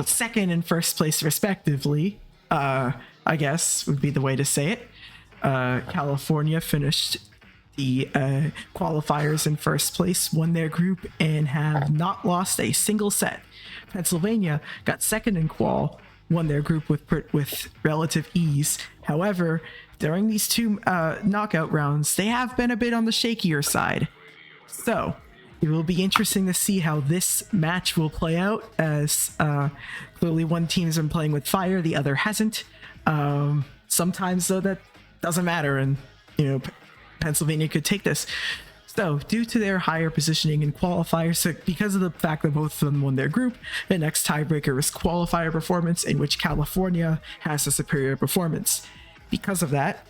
second and first place respectively, I guess would be the way to say it. California finished the qualifiers in first place, won their group, and have not lost a single set. Pennsylvania got second in qual, won their group with relative ease. However, during these two knockout rounds, they have been a bit on the shakier side. So it will be interesting to see how this match will play out, as clearly one team's been playing with fire, the other hasn't. Sometimes, though, that doesn't matter, and Pennsylvania could take this. So, due to their higher positioning in qualifiers, so because of the fact that both of them won their group, the next tiebreaker is qualifier performance, in which California has a superior performance. Because of that,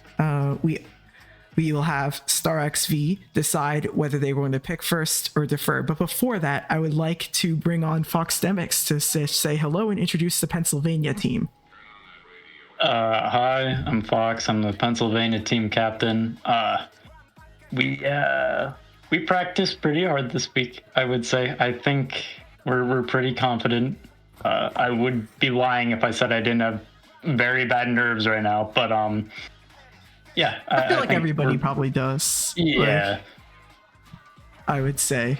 we will have Star XV decide whether they were going to pick first or defer. But before that, I would like to bring on Fox Demix to say hello and introduce the Pennsylvania team. Hi, I'm Fox. I'm the Pennsylvania team captain. We practiced pretty hard this week, I would say. I think we're pretty confident. I would be lying if I said I didn't have very bad nerves right now, but yeah. I feel like everybody probably does. Yeah. I would say.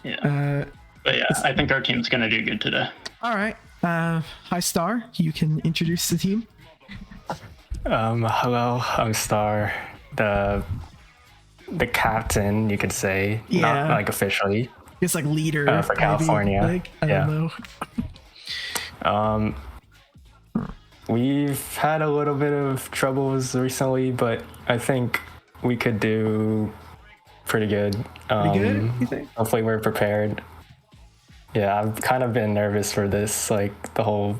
Yeah. But yeah, I think our team's gonna do good today. All right. Hi, Star. You can introduce the team. Hello, I'm Star, the captain, you could say. Yeah. Not like officially. It's like leader for maybe, California. Like, I don't know. We've had a little bit of troubles recently, but I think we could do pretty good. Pretty good, you think? Hopefully we're prepared. Yeah, I've kind of been nervous for this, like the whole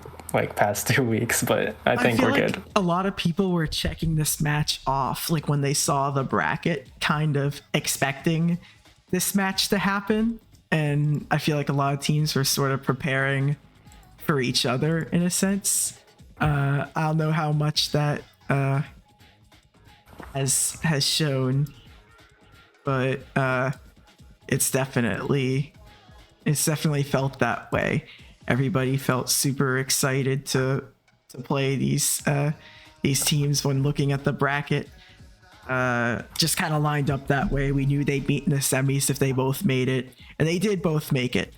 past 2 weeks, but I think we're good. A lot of people were checking this match off, like when they saw the bracket, kind of expecting this match to happen. And I feel like a lot of teams were sort of preparing for each other in a sense. I don't know how much that has shown, but it's definitely felt that way. Everybody felt super excited to play these teams when looking at the bracket. Just kind of lined up that way. We knew they'd meet in the semis if they both made it, and they did both make it.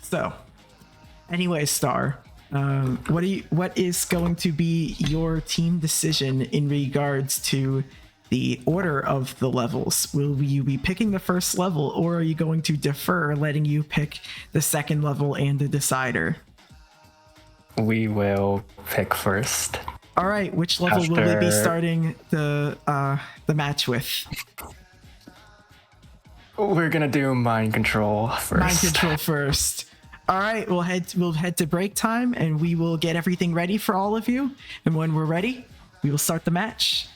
So, anyway, Star, what is going to be your team decision in regards to the order of the levels? Will you be picking the first level, or are you going to defer, letting you pick the second level and the decider? We will pick first. All right, which level will we be starting the match with? We're gonna do mind control first. Mind control first. All right, we'll head to break time, and we will get everything ready for all of you. And when we're ready, we will start the match.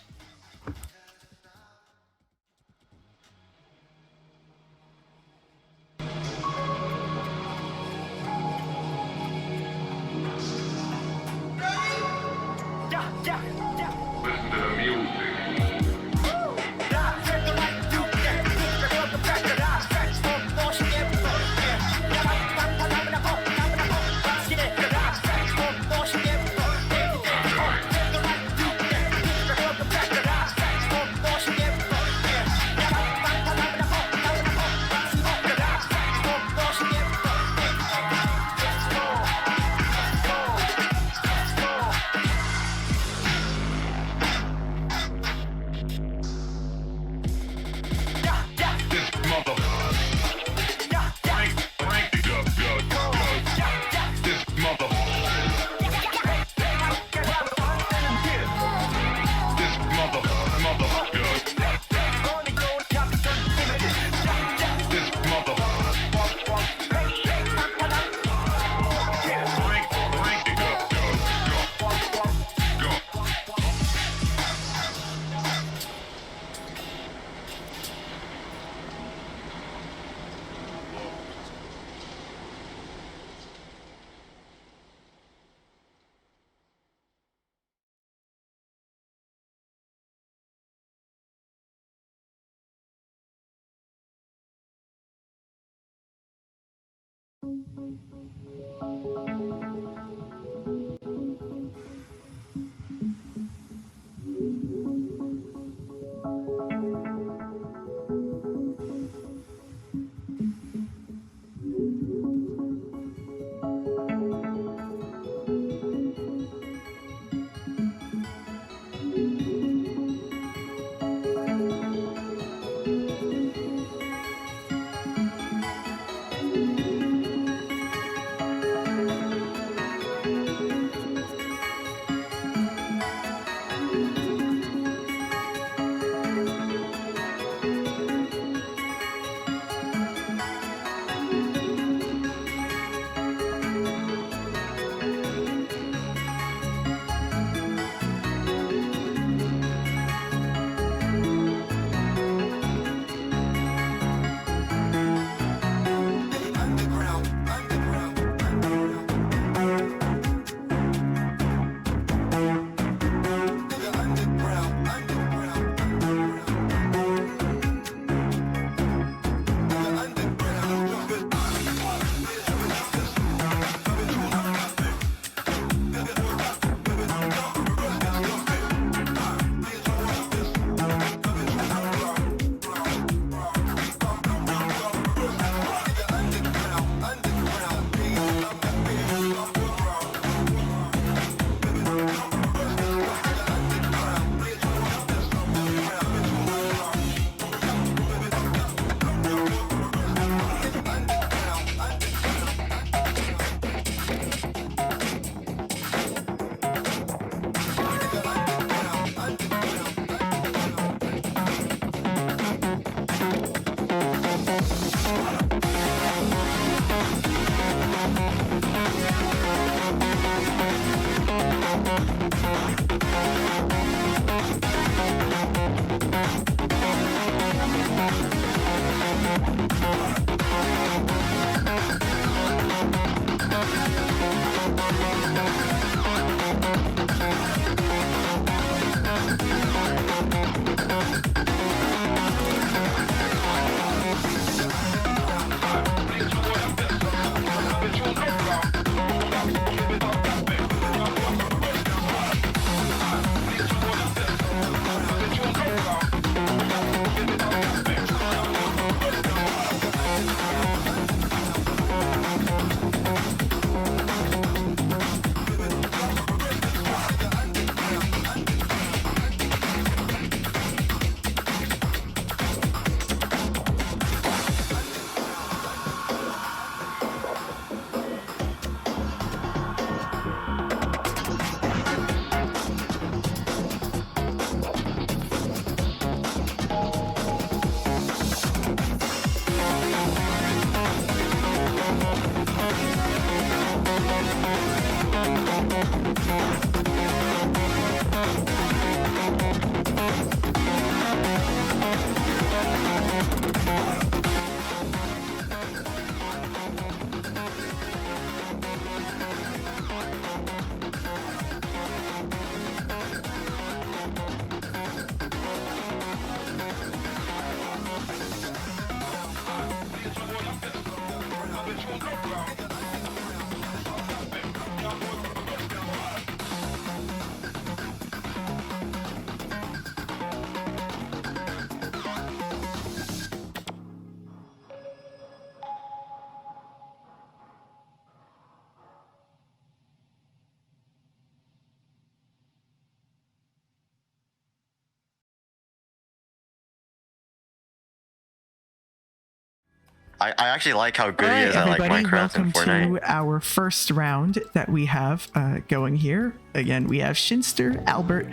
I actually like how good All he right, is at like everybody, Minecraft welcome and Fortnite. to our first round that we have going here. Again, we have Shinster, Albert,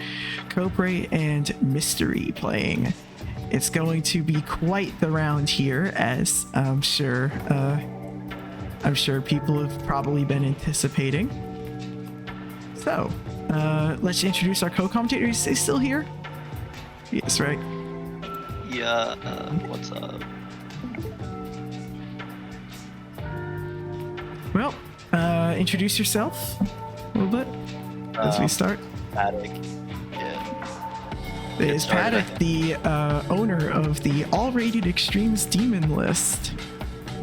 Copre, and Mystery playing. It's going to be quite the round here, as I'm sure people have probably been anticipating. So, let's introduce our co-commentator. Is he still here? Yes, right. Yeah, what's up? Well, introduce yourself a little bit as we start. Paddock. Yeah. Is started, Paddock the owner of the all-rated Extremes Demon list?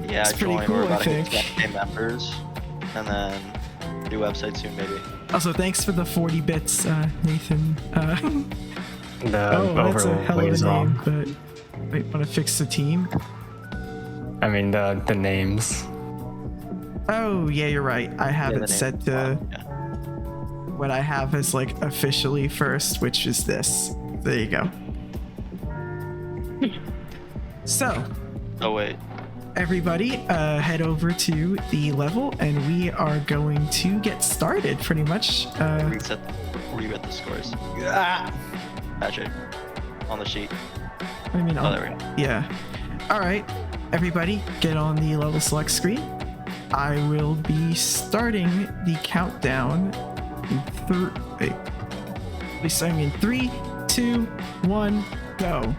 Yeah, It's I pretty joined. cool, We're I about to think. get 10K members, and then new website soon, maybe. Also, thanks for the 40 bits, Nathan. The Oh, that's a hell of a overlays name, on. but wait, want to fix the team? I mean the names. Oh, yeah, you're right. I have Yeah, it the set name's to fine, yeah. what I have is like officially first, which is this. There you go. So, Oh wait. everybody, head over to the level, and we are going to get started pretty much. Reread the scores. Patrick, on the sheet. I mean, Oh, there we go. yeah. All right, everybody, get on the level select screen. I will be starting the countdown in starting in 3, 2, 1, go.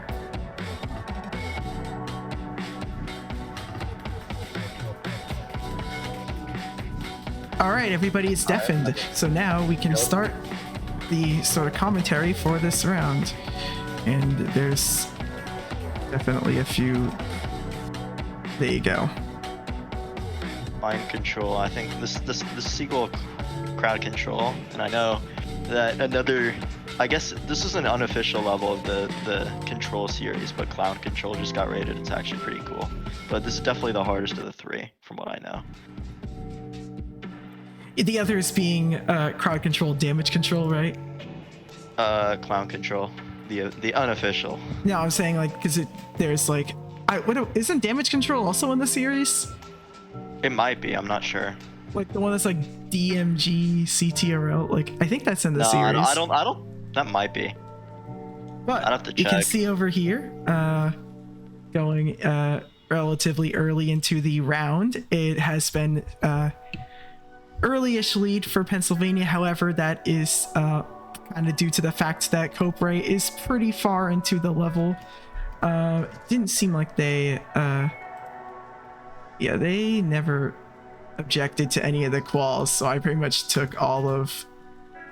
All right, everybody is deafened, so now we can start the sort of commentary for this round. And there's definitely a few. There you go. Mind control. I think this sequel, crowd control, and I know that another. I guess this is an unofficial level of the control series, but clown control just got rated. It's actually pretty cool. But this is definitely the hardest of the three, from what I know. The others being crowd control, damage control, right? Clown control, the unofficial. No, I'm saying like because there's like, isn't damage control also in the series? It might be. I'm not sure. Like the one that's like DMG CTRL. Like I think that's in the No, series. I don't. That might be. But I'd have to you can check. see over here, going relatively early into the round, it has been early-ish lead for Pennsylvania. However, that is kind of due to the fact that Copre is pretty far into the level. It didn't seem like they never objected to any of the quals, so I pretty much took all of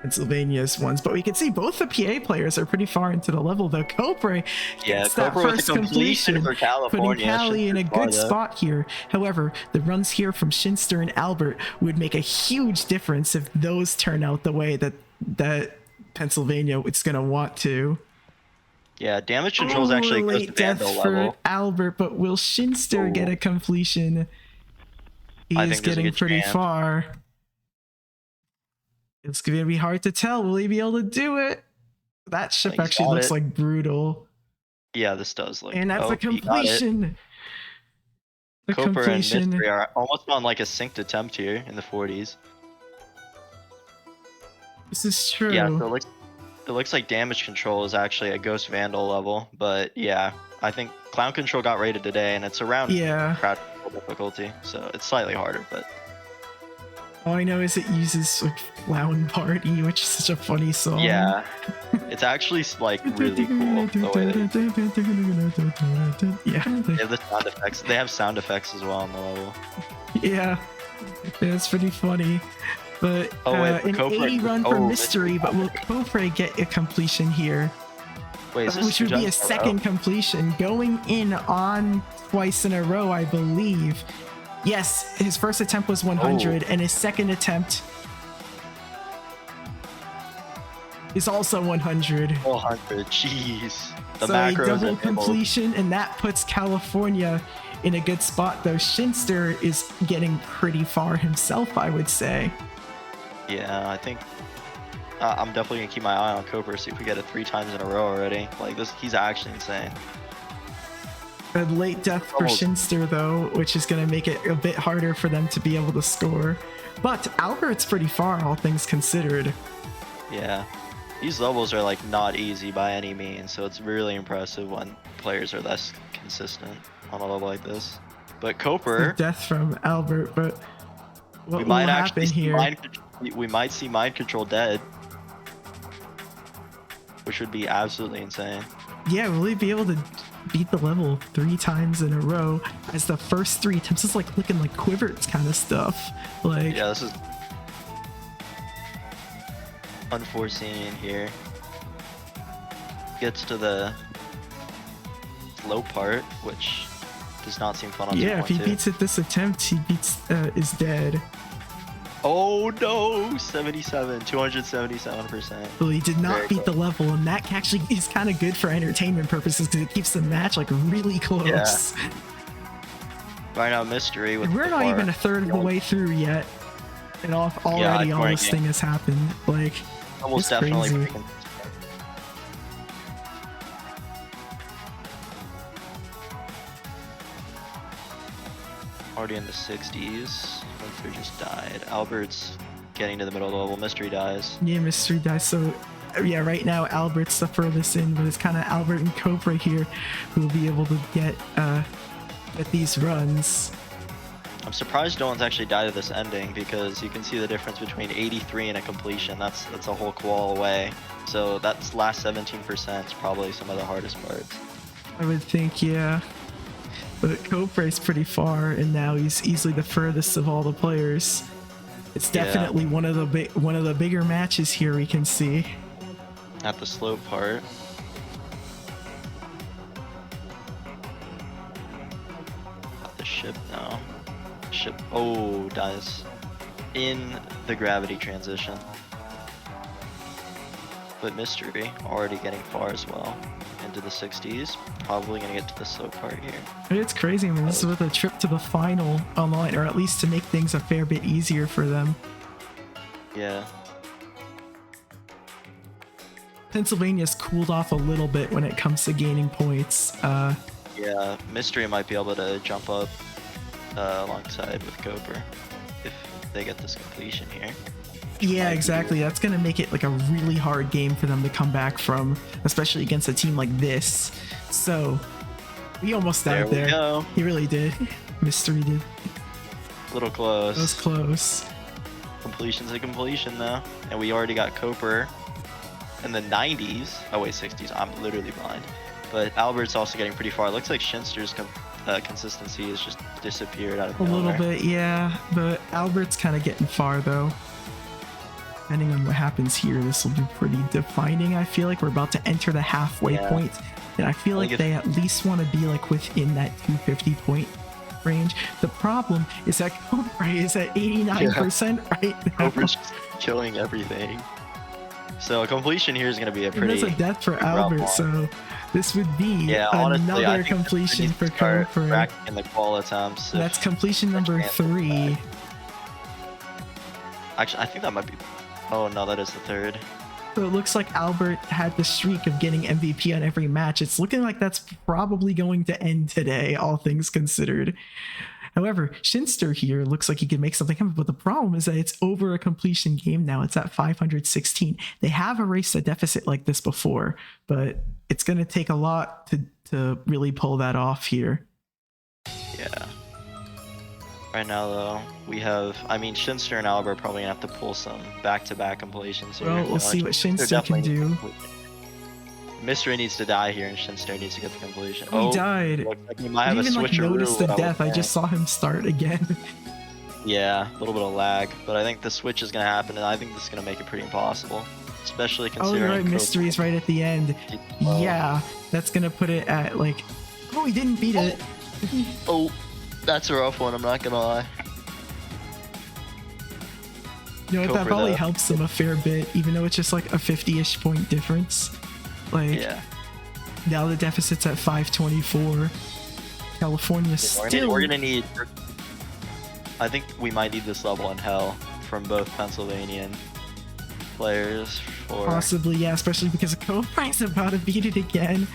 Pennsylvania's ones. But we can see both the PA players are pretty far into the level, though Copre gets that Copra with first the completion for putting California. Cali in a Shouldn't be good far, though. spot here. However, the runs here from Shinster and Albert would make a huge difference if those turn out the way that Pennsylvania is going to want to. Yeah, damage control is actually close to late death Vandal for level. Albert, but will Shinster get a completion? He I is think there's a getting good pretty chance. far. It's going to be hard to tell. Will he be able to do it? That ship He's actually got looks it. like brutal. Yeah, this does look. And that's a he got it. completion. The Cooper and completion. Mystery are almost on like a synced attempt here in the 40s. This is true. Yeah, so it looks like damage control is actually a Ghost Vandal level, but yeah, I think Clown Control got rated today, and it's around Yeah. crowd control difficulty, so it's slightly harder, but All I know is it uses like Clown Party, which is such a funny song. Yeah, it's actually like really cool the way they have the sound effects. They have sound effects as well on the level. Yeah, it's pretty funny. But an Copra- 80 run for oh, Mystery, but will Copra get a completion here? Wait, is this Which would be a 2 times in row? second completion, going in on twice in a row, I believe. Yes, his first attempt was 100, and his second attempt is also 100. 400, jeez. The So a macros double enabled. completion, and that puts California in a good spot, though Shinster is getting pretty far himself, I would say. Yeah, I think I'm definitely gonna keep my eye on Cooper, see if we get it 3 times in a row already. Like this, he's actually insane. A late death for Almost. Shinster, though, which is going to make it a bit harder for them to be able to score. But Albert's pretty far, all things considered. Yeah, these levels are like not easy by any means, so it's really impressive when players are less consistent on a level like this. But Cooper, Death from Albert, but what we will might happen actually see here? we might see mind control dead, which would be absolutely insane. Yeah, will he be able to beat the level 3 times in a row as the first 3 attempts is like looking like Quiverts kind of stuff? Like, Yeah, this is unforeseen here. Gets to the low part, which does not seem fun on yeah, if he 2.2. beats it this attempt, he beats is dead. Oh no, 77, 277%. Well, he did not Very beat the close. level, and that actually is kind of good for entertainment purposes because it keeps the match like really close. Right now, Mystery with We're the not bar. even a third of the way through yet, and already all scoring this game. thing has happened. Like, Almost it's definitely crazy. freaking. Already in the 60s. Winter just died. Albert's getting to the middle of the level. Mystery dies. Yeah, Mystery dies. So, yeah, right now Albert's the furthest in, but it's kind of Albert and Cobra here who will be able to get these runs. I'm surprised no one's actually died at this ending because you can see the difference between 83 and a completion. That's a whole qual away. So that's last 17% is probably some of the hardest parts. I would think, yeah. But Cobra's pretty far, and now he's easily the furthest of all the players. It's Yeah. definitely one of the bigger matches here we can see. At the slope part. At the ship now. Ship, oh, dies in the gravity transition. But Mystery already getting far as well into the 60s. Probably gonna get to the slope part here. It's crazy. I mean, this is with a trip to the final on the line, or at least to make things a fair bit easier for them. Yeah. Pennsylvania's cooled off a little bit when it comes to gaining points. Yeah, Mystery might be able to jump up alongside with Cooper if they get this completion here. Yeah, exactly. That's going to make it like a really hard game for them to come back from, especially against a team like this. So, we almost There died we there. go. He really did. Mystery did. Little close. That was close. Completion's a completion though. And we already got Cooper in the 90s. Oh wait, 60s. I'm literally blind. But Albert's also getting pretty far. It looks like Shinster's consistency has just disappeared out of A nowhere. little bit, yeah. But Albert's kind of getting far though. Depending on what happens here, this will be pretty defining. I feel like we're about to enter the halfway Yeah. point, and I feel I like think they at least want to be like within that 250 point range. The problem is that Cobra is at 89% right now. Cooper's just killing everything. So a completion here is going to be a And pretty... there's a death for rough Albert, one. so this would be Yeah, honestly, I another think completion needs for to start Cobra. racking the qual attempts. That's if- completion number chance is 3. Actually, I think that might be... Oh no, that is the third. So it looks like Albert had the streak of getting MVP on every match. It's looking like that's probably going to end today, all things considered. However, Shinster here looks like he can make something happen, but the problem is that it's over a completion game now. It's at 516. They have erased a deficit like this before, but it's going to take a lot to really pull that off here. Yeah. Right now, though, we have. I mean, Shinster and Albert probably gonna have to pull some back-to-back completions here. Well, we'll see what Shinster can definitely do. needs to complete it. Mystery needs to die here, and Shinster needs to get the completion. He died. Looks like he might I have a didn't even like switcheroo. notice the what death. I was just saw him start again. saying. Yeah, a little bit of lag, but I think the switch is gonna happen, and I think this is gonna make it pretty impossible, especially Oh, considering. you're right. Coke- Mystery's right at the end. Oh. Yeah, that's gonna put it at like. Oh, he didn't beat it. Oh, that's a rough one. I'm not gonna lie. You know what? That Cobra, probably though. helps them a fair bit, even though it's just like a 50-ish point difference. Like Yeah. now the deficit's at 524. California's We're still. gonna need. I think we might need this level in hell from both Pennsylvanian players for. Possibly, yeah, especially because Cobra's about to beat it again.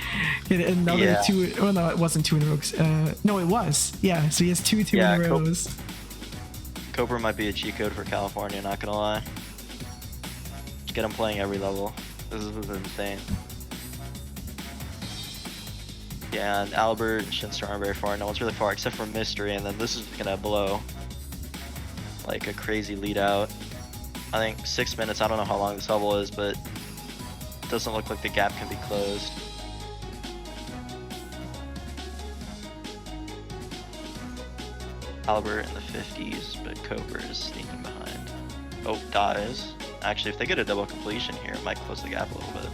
Get another Yeah. two. Oh no, it wasn't 2 in a row. No, it was. Yeah, so he has two Yeah, in a Co- rows. Cobra might be a cheat code for California. Not gonna lie. Get him playing every level. This is insane. Yeah, and Albert and Shinster aren't very far. No one's really far except for Mystery, and then this is gonna blow like a crazy lead out. I think 6 minutes. I don't know how long this level is, but it doesn't look like the gap can be closed. Albert in the 50s, but Cobra is sneaking behind. Oh, dies. Actually, if they get a double completion here, it might close the gap a little bit.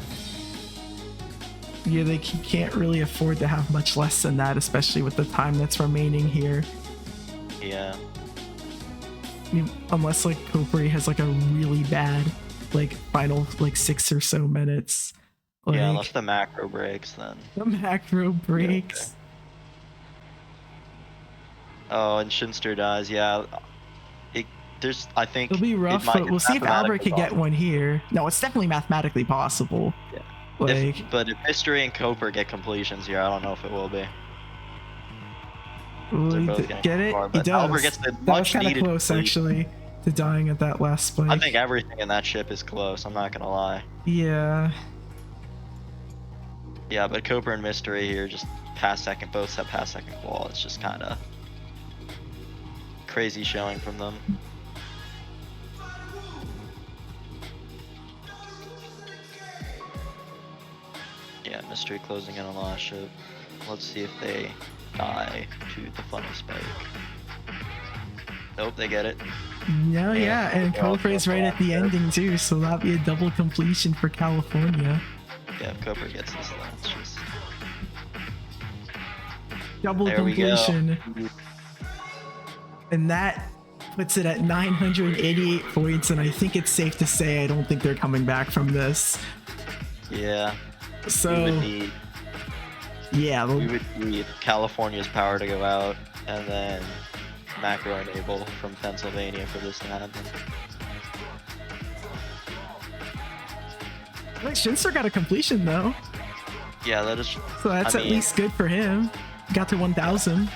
Yeah, they can't really afford to have much less than that, especially with the time that's remaining here. Yeah. I mean, unless like Copri has like a really bad like final like 6 or so minutes. Like, Yeah, unless the macro breaks, then. the macro breaks. Oh, and Shinster dies. Yeah. There's, I think. It'll be rough, but we'll see if Albert can get one here. No, it's definitely mathematically possible. Yeah. Like, But if Mystery and Cooper get completions here, I don't know if it will be. will They're he both getting get it? far, He but does. Albert gets the That was much kind of needed close, completion. actually, to dying at that last spike. I think everything in that ship is close. I'm not gonna lie. Yeah. Yeah, but Cooper and Mystery here just past second, both have past second wall. It's just kind of crazy showing from them. Yeah, Mystery closing in on last ship. Let's see if they die to the funny spike. Nope, they get it. No, yeah, and they're all Copra's right at the there. ending too, so that'll be a double completion for California. Yeah, if Cooper gets this, then it's just. Double There we go. completion. And that puts it at 988 points, and I think it's safe to say I don't think they're coming back from this. Yeah. So, We would need yeah, we they'll- would need California's power to go out, and then macro enable from Pennsylvania for this to happen. like, Shinster got a completion though, Yeah, that is. so that's I at mean- least good for him. Got to 1,000,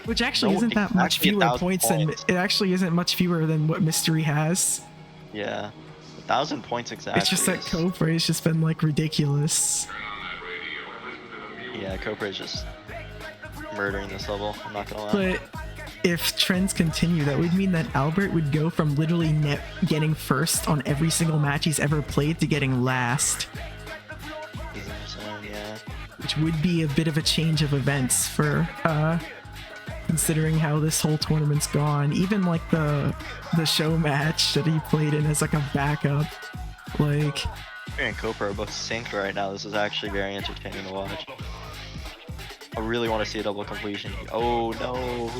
which actually no, isn't that much actually fewer 1,000 points than points. it actually isn't much fewer than what Mystery has. Yeah, 1,000 points exactly. It's just that is- Copra has just been like ridiculous. Yeah, Cooper is just murdering this level. I'm not gonna lie. But if trends continue, that would mean that Albert would go from literally getting first on every single match he's ever played to getting last, He's in his own, yeah. which would be a bit of a change of events for considering how this whole tournament's gone. Even like the show match that he played in as like a backup, like Cooper and Cooper are both synced right now. This is actually very entertaining to watch. I really want to see a double completion. Oh no.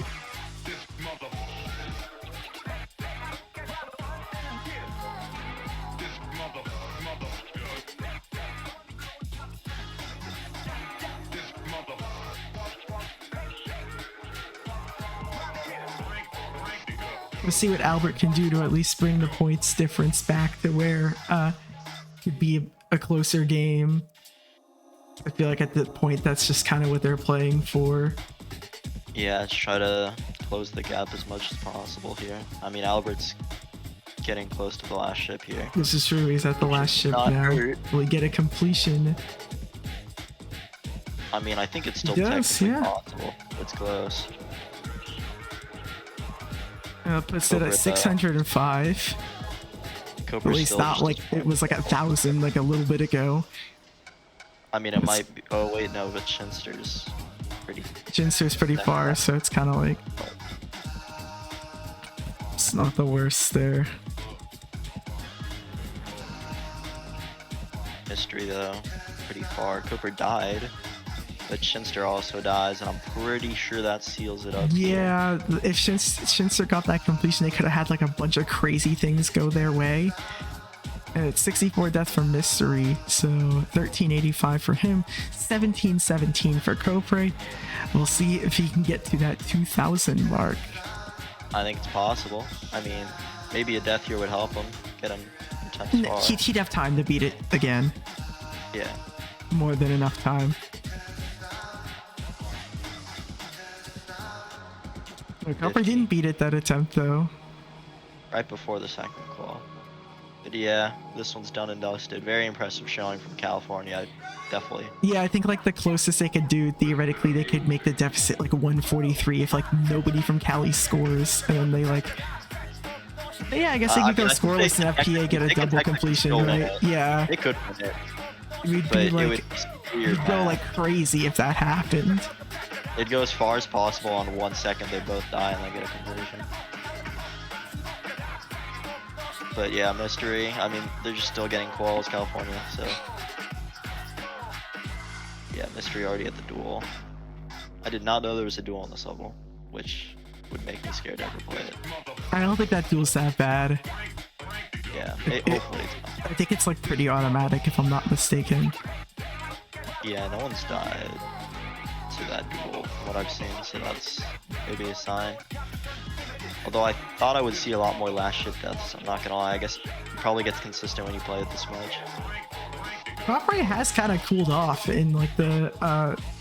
we'll see what Albert can do to at least bring the points difference back to where could be a closer game. I feel like at that point that's just kind of what they're playing for. Yeah, let's try to close the gap as much as possible here. I mean, Albert's getting close to the last ship here. This is true, he's at the last ship not now. hurt. Will he get a completion? I mean, I think it's still He does, technically yeah. possible. It's close. Puts it Cobra, at though. 605. At Cobra's least still not just like it was like 1,000 like a little bit ago. I mean, it might be. Oh wait, no, but Shinster's pretty. Jinster's pretty far, so it's kind of like it's not the worst there. Mystery though, pretty far. Cooper died, but Shinster also dies, and I'm pretty sure that seals it up. Yeah, if Shinster got that completion, they could have had like a bunch of crazy things go their way. And it's 64 death for Mystery, so 1385 for him, 1717 for Copre. We'll see if he can get to that 2,000 mark. I think it's possible. I mean, maybe a death here would help him get him 10 times far. He'd have time to beat it again. Yeah. More than enough time. Copre didn't beat it that attempt though. Right before the second call. But yeah, this one's done and dusted. Very impressive showing from California. Definitely. Yeah, I think like the closest they could do, theoretically, they could make the deficit like 143 if like nobody from Cali scores, and then they like. Yeah, I guess they could go scoreless and FPA get a double completion, right? Yeah. They could win it. We'd But be it like, would be weird. we'd go like crazy if that happened. It'd go as far as possible on 1 second. They both die and they get a completion. But yeah, Mystery. I mean, they're just still getting quals, California. So yeah, Mystery already at the duel. I did not know there was a duel on this level, which would make me scared to ever play it. I don't think that duel's that bad. Yeah, hopefully it's not. I think it's like pretty automatic if I'm not mistaken. Yeah, no one's died to that duel from what I've seen, so that's maybe a sign. Although I thought I would see a lot more last ship deaths, I'm not gonna lie. I guess it probably gets consistent when you play it this much. Copre has kind of cooled off in like the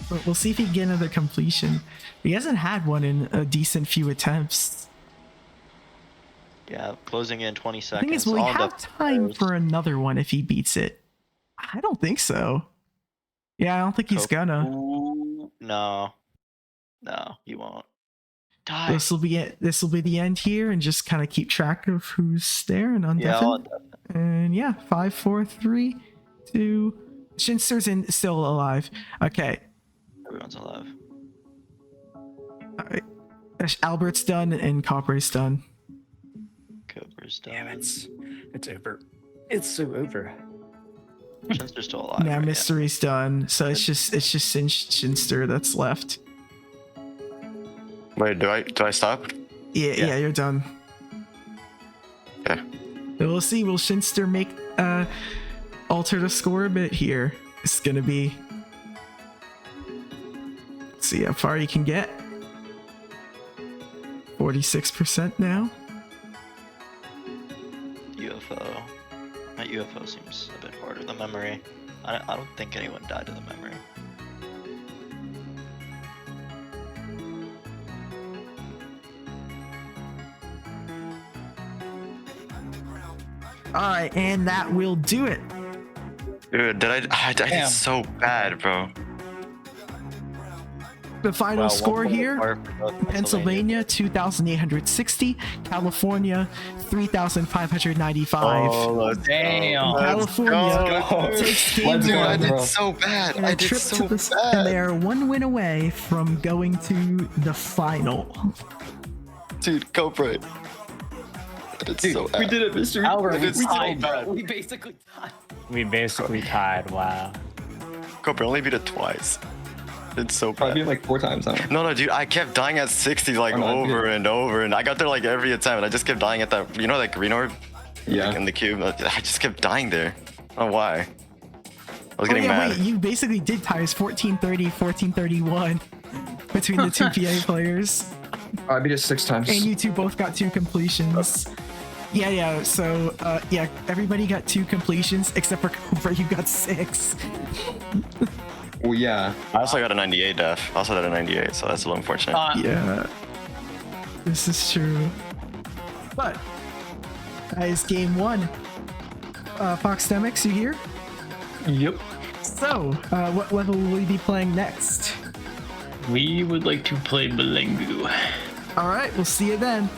but we'll see if he can get another completion. He hasn't had one in a decent few attempts. Yeah, closing in 20 The seconds. thing is, will he all have death time players. for another one if he beats it? I don't think so. Yeah, I don't think he's gonna. Ooh, no, he won't. Die. This will be it. This will be the end here, and just kind of keep track of who's there and Yeah, I'll undeafen. And yeah, 5, 4, 3, 2. Shinster's still alive. Okay. everyone's alive. All right. Albert's done and Copper's done. Cooper's done. Damn, it's over. It's so over. Shinster's still alive. Now right? Mystery's done, so it's just Shinster that's left. Wait, do I stop? Yeah, you're done. Okay. So we'll see. Will Shinster make alter the score a bit here? It's gonna be. Let's see how far you can get. 46% now. UFO. That UFO seems a bit harder. The memory. I don't think anyone died to the memory. All right, and that will do it. Dude, I did so bad, bro. The final Wow, score 1 point here. apart for both Pennsylvania 2,860, California 3,595. Damn. California takes game Let's go. one. I did bro. so bad. And I a did trip so to the, and bad. they are one win away from going to the final. Dude, go for it. I did so bad. We did it, Mr. Albert, I did so tied, bad. We basically tied. We basically tied. Wow. Cobra only beat it twice. It's so Probably bad. like 4 times now. No, dude, I kept dying at 60 like Oh, no, over dude. and over, and I got there like every attempt, and I just kept dying at that, you know, that green orb Yeah. in the cube. I just kept dying there. I don't know why. I was Oh getting yeah, mad. wait, you basically did ties 1430, 1431 between the two PA players. I beat it 6 times. And you two both got 2 completions. Yeah, so, yeah, everybody got 2 completions, except for Cobra, you got 6. Well, yeah. I also got a 98 def. I also got a 98, so that's a little unfortunate. Yeah. This is true. But, guys, game 1. Fox Demix, you here? Yep. So, what level will we be playing next? We would like to play Belengu. Alright, we'll see you then.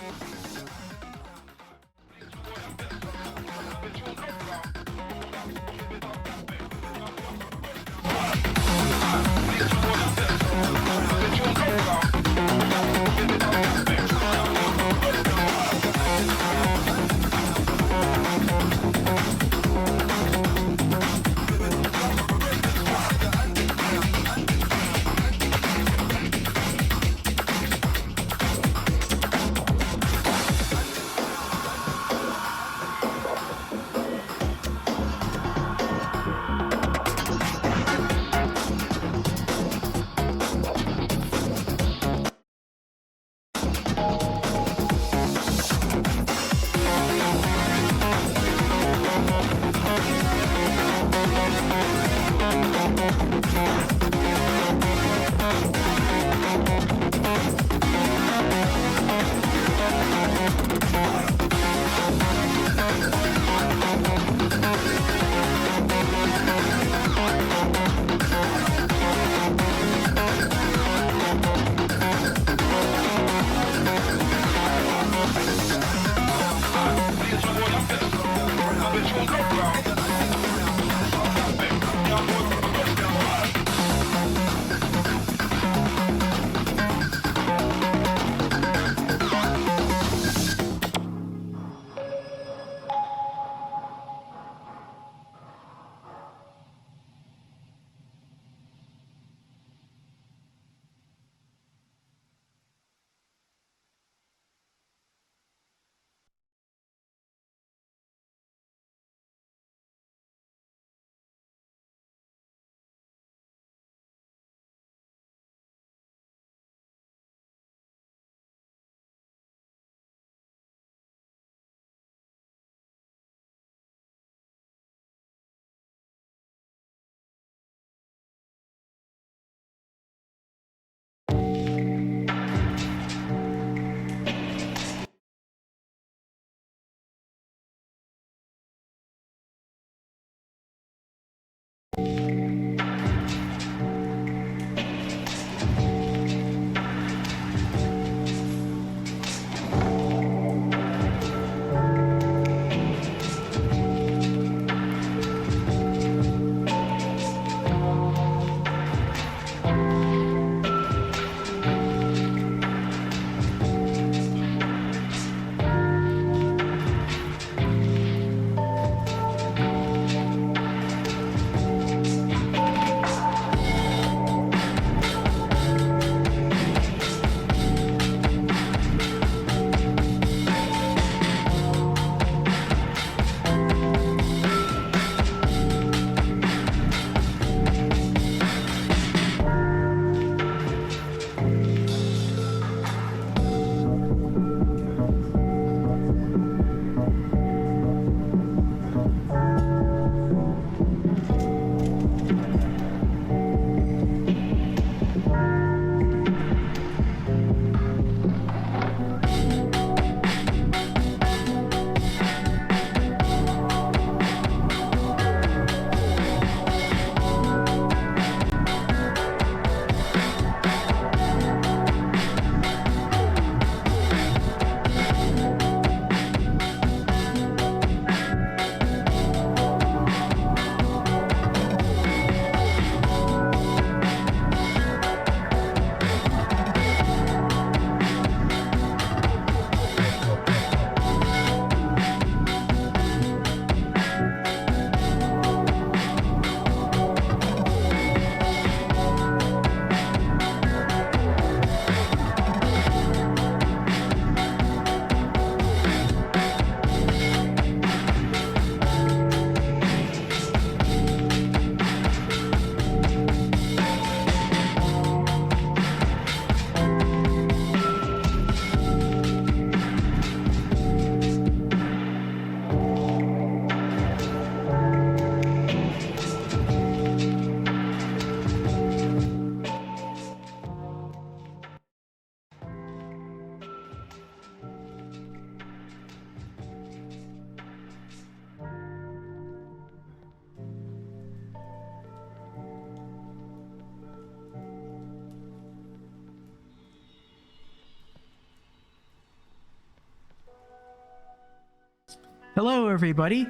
Hello, everybody.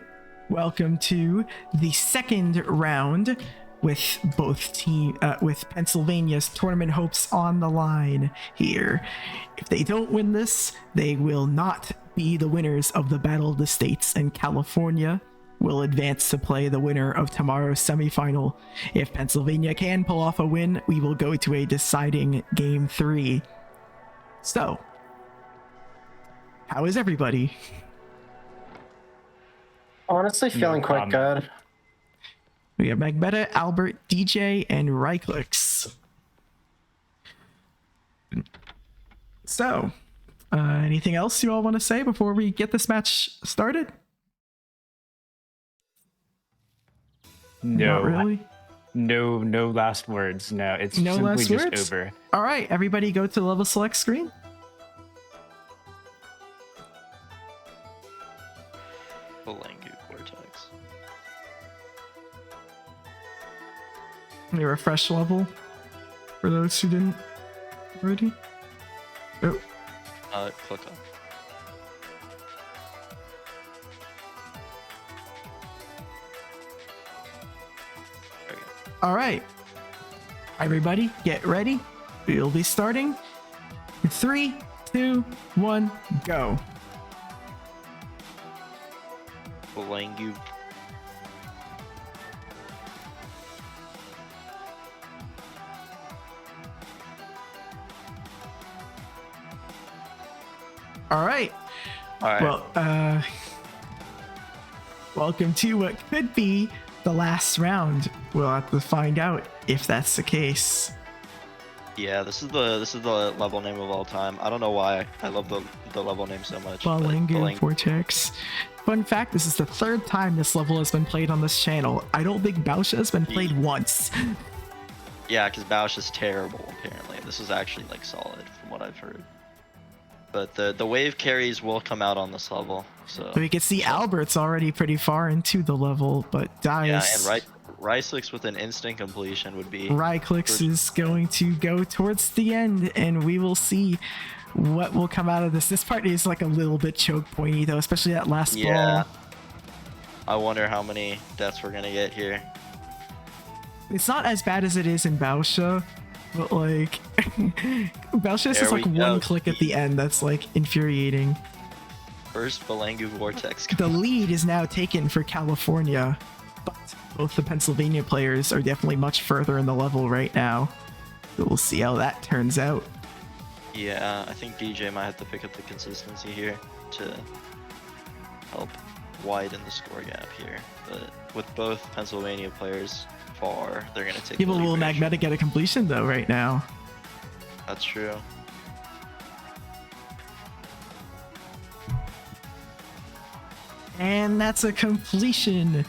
Welcome to the second round with with Pennsylvania's tournament hopes on the line here. If they don't win this, they will not be the winners of the Battle of the States, and California will advance to play the winner of tomorrow's semifinal. If Pennsylvania can pull off a win, we will go to a deciding Game 3. So, how is everybody? Honestly, feeling quite good. We have Magbeta, Albert, DJ, and Ryclix. So, anything else you all want to say before we get this match started? No, Not really? no last words. No, it's No simply last just words? over. All right, everybody go to the level select screen. Langu Vortex. Let me refresh level for those who didn't already. Oh, Click on. There we go. all right. Everybody, get ready. We'll be starting. 3, 2, 1, go. Langu. All right. All right. Well, welcome to what could be the last round. We'll have to find out if that's the case. Yeah, this is the level name of all time. I don't know why I love the level name so much. but Balangu Vortex. Fun fact, this is the third time this level has been played on this channel. I don't think Bausha has been played once. Yeah, because Bausch is terrible, apparently. This is actually, like, solid, from what I've heard. But the wave carries will come out on this level, so... We can see Albert's already pretty far into the level, but Dias... Yeah, and Ryslix with an instant completion would be. Ryclix is going to go towards the end, and we will see what will come out of this. This part is like a little bit choke pointy though, especially that last ball. I wonder how many deaths we're gonna get here. It's not as bad as it is in Bausha, but like Bausha is There just like we one go. click at the end. That's like infuriating. First Belangu Vortex. The lead is now taken for California, but both the Pennsylvania players are definitely much further in the level right now. So we'll see how that turns out. Yeah, I think DJ might have to pick up the consistency here to help widen the score gap here. But with both Pennsylvania players far, they're gonna take. People the lead will very Magmeta get a completion though right now. That's true. And that's a completion.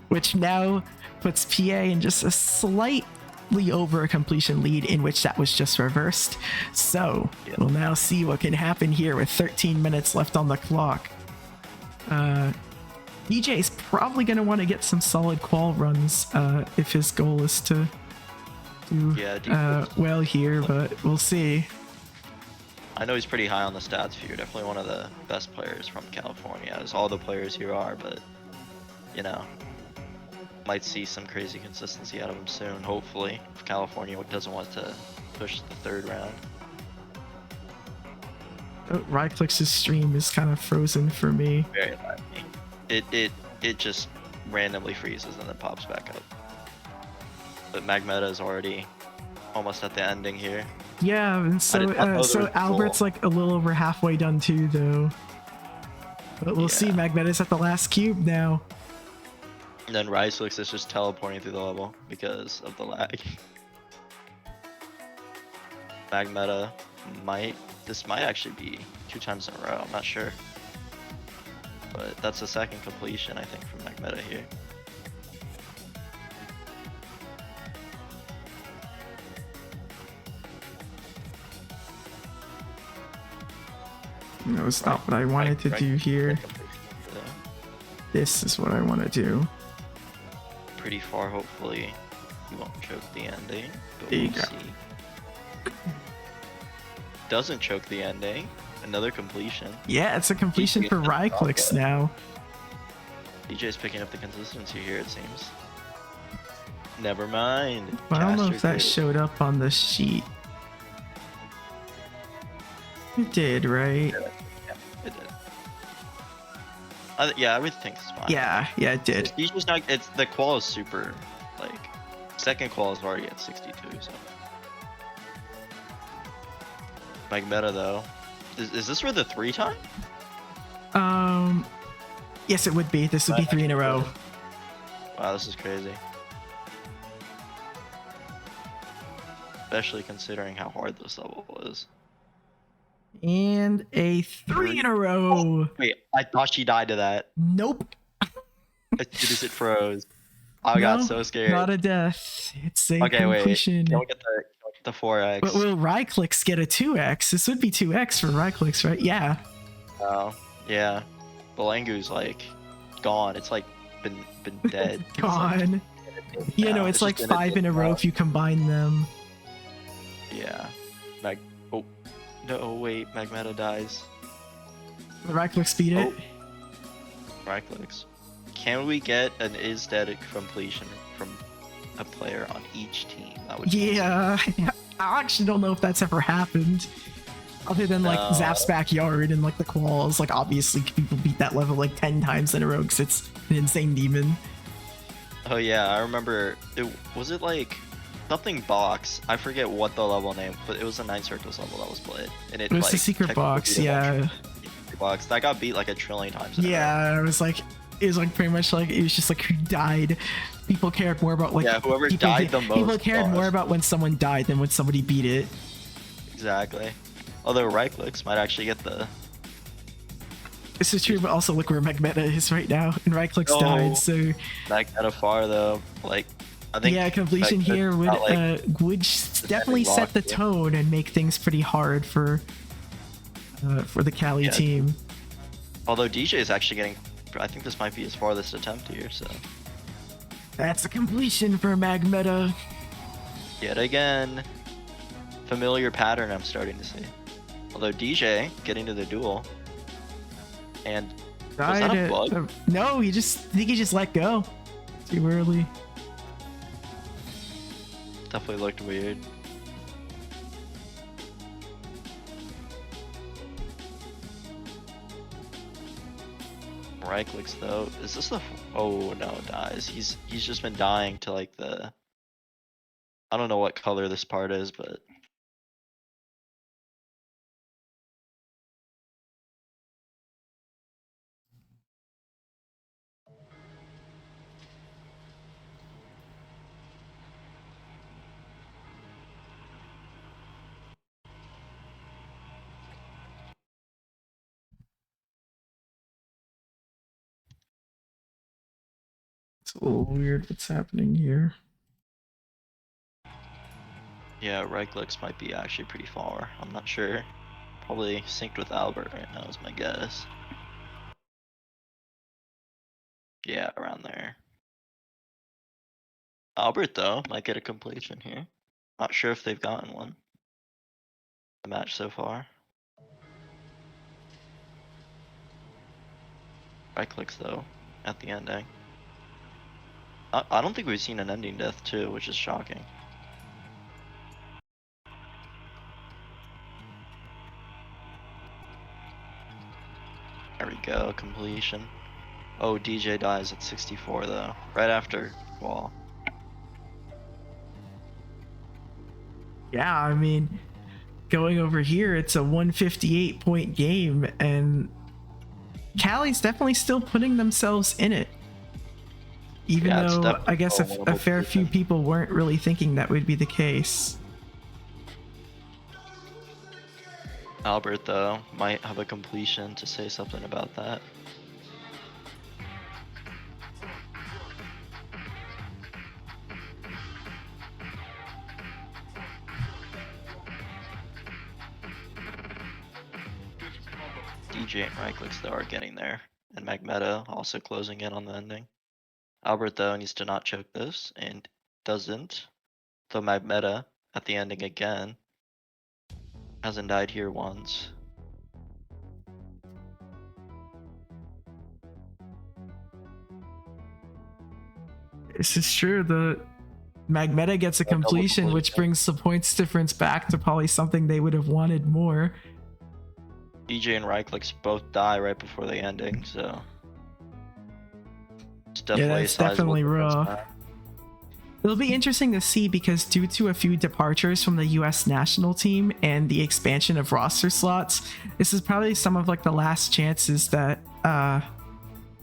Which now puts PA in just a slightly over a completion lead, in which that was just reversed. So we'll now see what can happen here with 13 minutes left on the clock. DJ is probably going to want to get some solid qual runs if his goal is to do well here, but we'll see. I know he's pretty high on the stats here. Definitely one of the best players from California, as all the players here are. But you know, might see some crazy consistency out of him soon. Hopefully, if California doesn't want to push the third round. Oh, Ryclix's stream is kind of frozen for me. Very lively. It just randomly freezes and then pops back up. But Magmeta is already almost at the ending here. Yeah, and so so Albert's like a little over halfway done too, though. But we'll see. Magmeta's at the last cube now. And then Ryslix is just teleporting through the level because of the lag. Magmeta this might actually be 2 times in a row. I'm not sure. But that's the second completion, I think, from Magmeta here. No, it's not what I wanted to do here. This is what I want to do. Pretty far, hopefully. He won't choke the ending. But There you we'll go. see. Doesn't choke the ending. Another completion. Yeah, it's a completion for Ryclix now. DJ's picking up the consistency here, it seems. Never mind. I don't know if that Caster showed up on the sheet. It did, right? did. It did. Yeah, I would think it's fine. Yeah, it did. DJ's not. It's the qual is super. Like, second qual is already at 62. So. Magmeta though. Is this for the 3 time? Yes, it would be. This would be 3 in a row. Wow, this is crazy. Especially considering how hard this level is. And a 3 in a row. Wait, I thought she died to that. Nope. As soon as it froze. I got so scared. Not a death. It's a Okay, wait. completion. Can we get the 4x? But will Ryclix get a 2x? This would be 2x for Ryclix, right? Yeah. Oh, yeah. Belangu's like gone. It's like been dead. It's, like, Gone. You know, it's like just 5 in a row if you combine them. Yeah. Oh. No, wait. Magmeta dies. Will Ryclix beat it? Ryclix. Can we get an is dead completion from a player on each team? That would be Yeah. I actually don't know if that's ever happened. Other than like Zap's backyard and like the quals, like obviously people beat that level like 10 times in a row because it's an insane demon. Oh yeah, I remember. Was it like something box? I forget what the level name, but it was a 9 circles level that was played, and It was like, the secret technically box, beat a bunch yeah. of box that got beat like a trillion times. in a row. Yeah, it was like pretty much like it was just like who died. People cared more about like whoever people died the most. People cared more lost. about when someone died than when somebody beat it. Exactly. Although Ryclix might actually get the. This is true, but also look where Magmeta is right now, and Ryclix died. So Magmeta far though, like I think. yeah, completion Magmeta's here would not, like, definitely set the locked, yeah. tone and make things pretty hard for the Cali Yeah. team. Although DJ is actually getting I think this might be his farthest attempt here. So That's a completion for Magmeta. yet again, familiar pattern I'm starting to see. Although DJ getting to the duel, and was that a bug? No, I think he just let go too early. Definitely looked weird. Reichlick's though, is this the? Oh no, dies. He's just been dying to like the. I don't know what color this part is, but It's a little weird what's happening here. yeah, Reichlick's might be actually pretty far. I'm not sure. Probably synced with Albert right now is my guess. Yeah, around there. Albert though might get a completion here. Not sure if they've gotten one. The match so far. Reichlick's though at the ending. I don't think we've seen an ending death too, which is shocking. There we go, completion. Oh, DJ dies at 64 though, right after wall. Yeah, I mean, going over here, it's a 158 point game, and Cali's definitely still putting themselves in it. Even Yeah, it's though definitely I guess a a winnable fair few position. people weren't really thinking that would be the case. Albert though might have a completion to say something about that. DJ and Reichlick's though are getting there, and Magmeta also closing in on the ending. Albert though needs to not choke this, and doesn't. Though Magmeta at the ending again hasn't died here once. This is true. The Magmeta gets a double completion, which completion. brings the points difference back to probably something they would have wanted more. DJ and Reichlick's both die right before the ending, so it's Yeah, definitely that's a sizable definitely difference rough. back. It'll be interesting to see because due to a few departures from the US national team and the expansion of roster slots, this is probably some of like the last chances that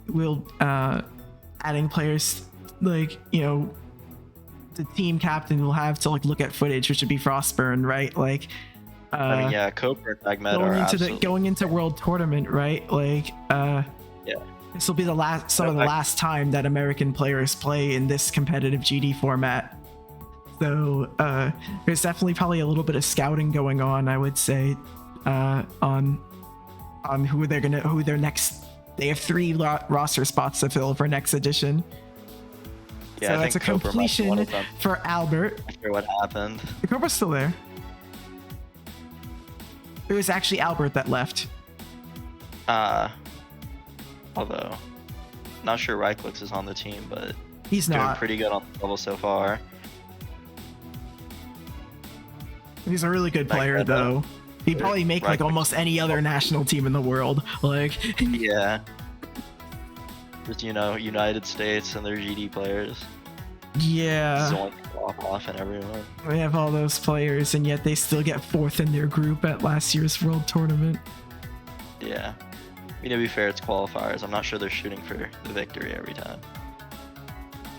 we'll adding players like, you know, the team captain will have to like look at footage, which would be Frostburn, right? Like I mean, yeah, Cobra and Magmeta are absolutely. going into world tournament, right? Like Yeah. this will be the last time that American players play in this competitive GD format. So there's definitely probably a little bit of scouting going on, I would say, on who their next. They have 3 roster spots to fill for next edition. Yeah, So I that's a think Cobra might be one completion of them for Albert. after what happened. The Cobra's still there. It was actually Albert that left. Although, not sure Reichlick's is on the team, but He's doing not. pretty good on the level so far. He's a really good player, Magmeta. though. He'd probably make like Reichlick. almost any other national team in the world. Like, Yeah. Just, you know, United States and their GD players. yeah, Zoink off and everyone. they have all those players, and yet they still get 4th in their group at last year's world tournament. Yeah. I mean, to be fair, it's qualifiers. I'm not sure they're shooting for the victory every time.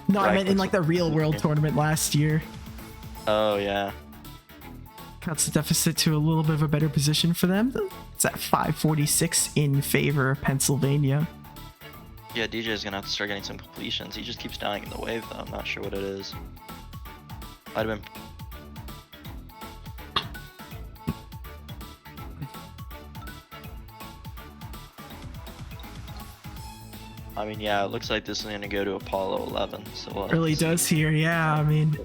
No, I Right, meant in looks like the real world yeah. tournament last year. Oh, yeah. Cuts the deficit to a little bit of a better position for them. It's at 546 in favor of Pennsylvania. Yeah, DJ's gonna have to start getting some completions. He just keeps dying in the wave, though. I'm not sure what it is. Might have been. I mean, yeah, it looks like this is gonna go to Apollo 11. So we'll have Really to see. does here. Yeah, I mean,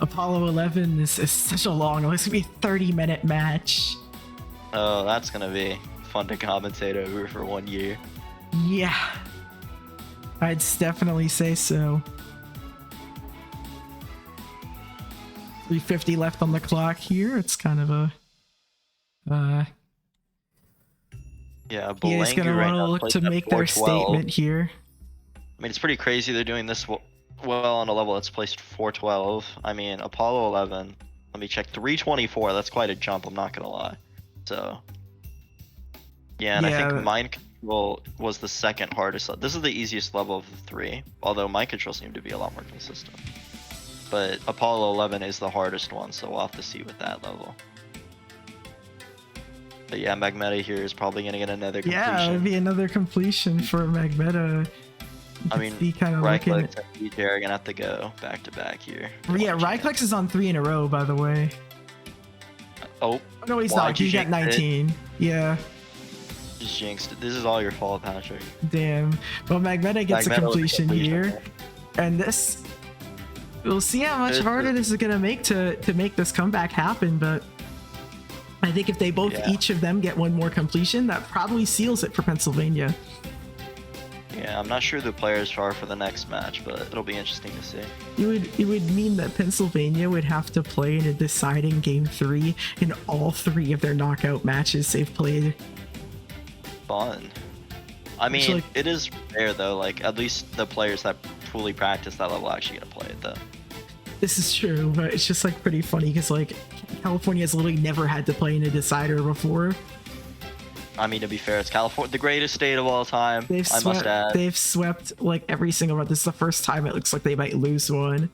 Apollo 11 is such a long. It's gonna be a 30-minute match. Oh, that's gonna be fun to commentate over for 1 year. Yeah, I'd definitely say so. 3:50 left on the clock here. It's kind of a Yeah, EA's Belangu gonna right want to now look plays to at make their 412. statement here. I mean, it's pretty crazy they're doing this well on a level that's placed 412. I mean, Apollo 11. Let me check. 324. That's quite a jump. I'm not gonna lie. So, yeah, and I Yeah. think Mind Control was the second hardest. This is the easiest level of the 3, although Mind Control seemed to be a lot more consistent. But Apollo 11 is the hardest one, so we'll have to see with that level. But yeah, Magmeta here is probably gonna get another completion. Yeah, it'd be another completion for Magmeta. I mean, kind of looking. Ryclex and DJ are gonna have to go back to back here. Yeah, Ryclex is on 3 in a row, by the way. Oh, No, he's Why'd not. you He got jinx it? 19. Yeah, just jinxed it. This is all your fault, Patrick. damn. Well, Magmeta gets a Magmeta with completion here, there. and this. We'll see how much This harder is- this is gonna make to make this comeback happen, but I think if they both, Yeah. each of them, get one more completion, that probably seals it for Pennsylvania. Yeah, I'm not sure the players are for the next match, but it'll be interesting to see. It would mean that Pennsylvania would have to play in a deciding game 3 in all 3 of their knockout matches they've played. Fun. I mean, like- it is rare though. Like, at least the players that fully practice that level actually get to play it though. This is true, but it's just like pretty funny because like California has literally never had to play in a decider before. I mean, to be fair, it's California, the greatest state of all time. I must add. They've swept like every single round. This is the first time it looks like they might lose one.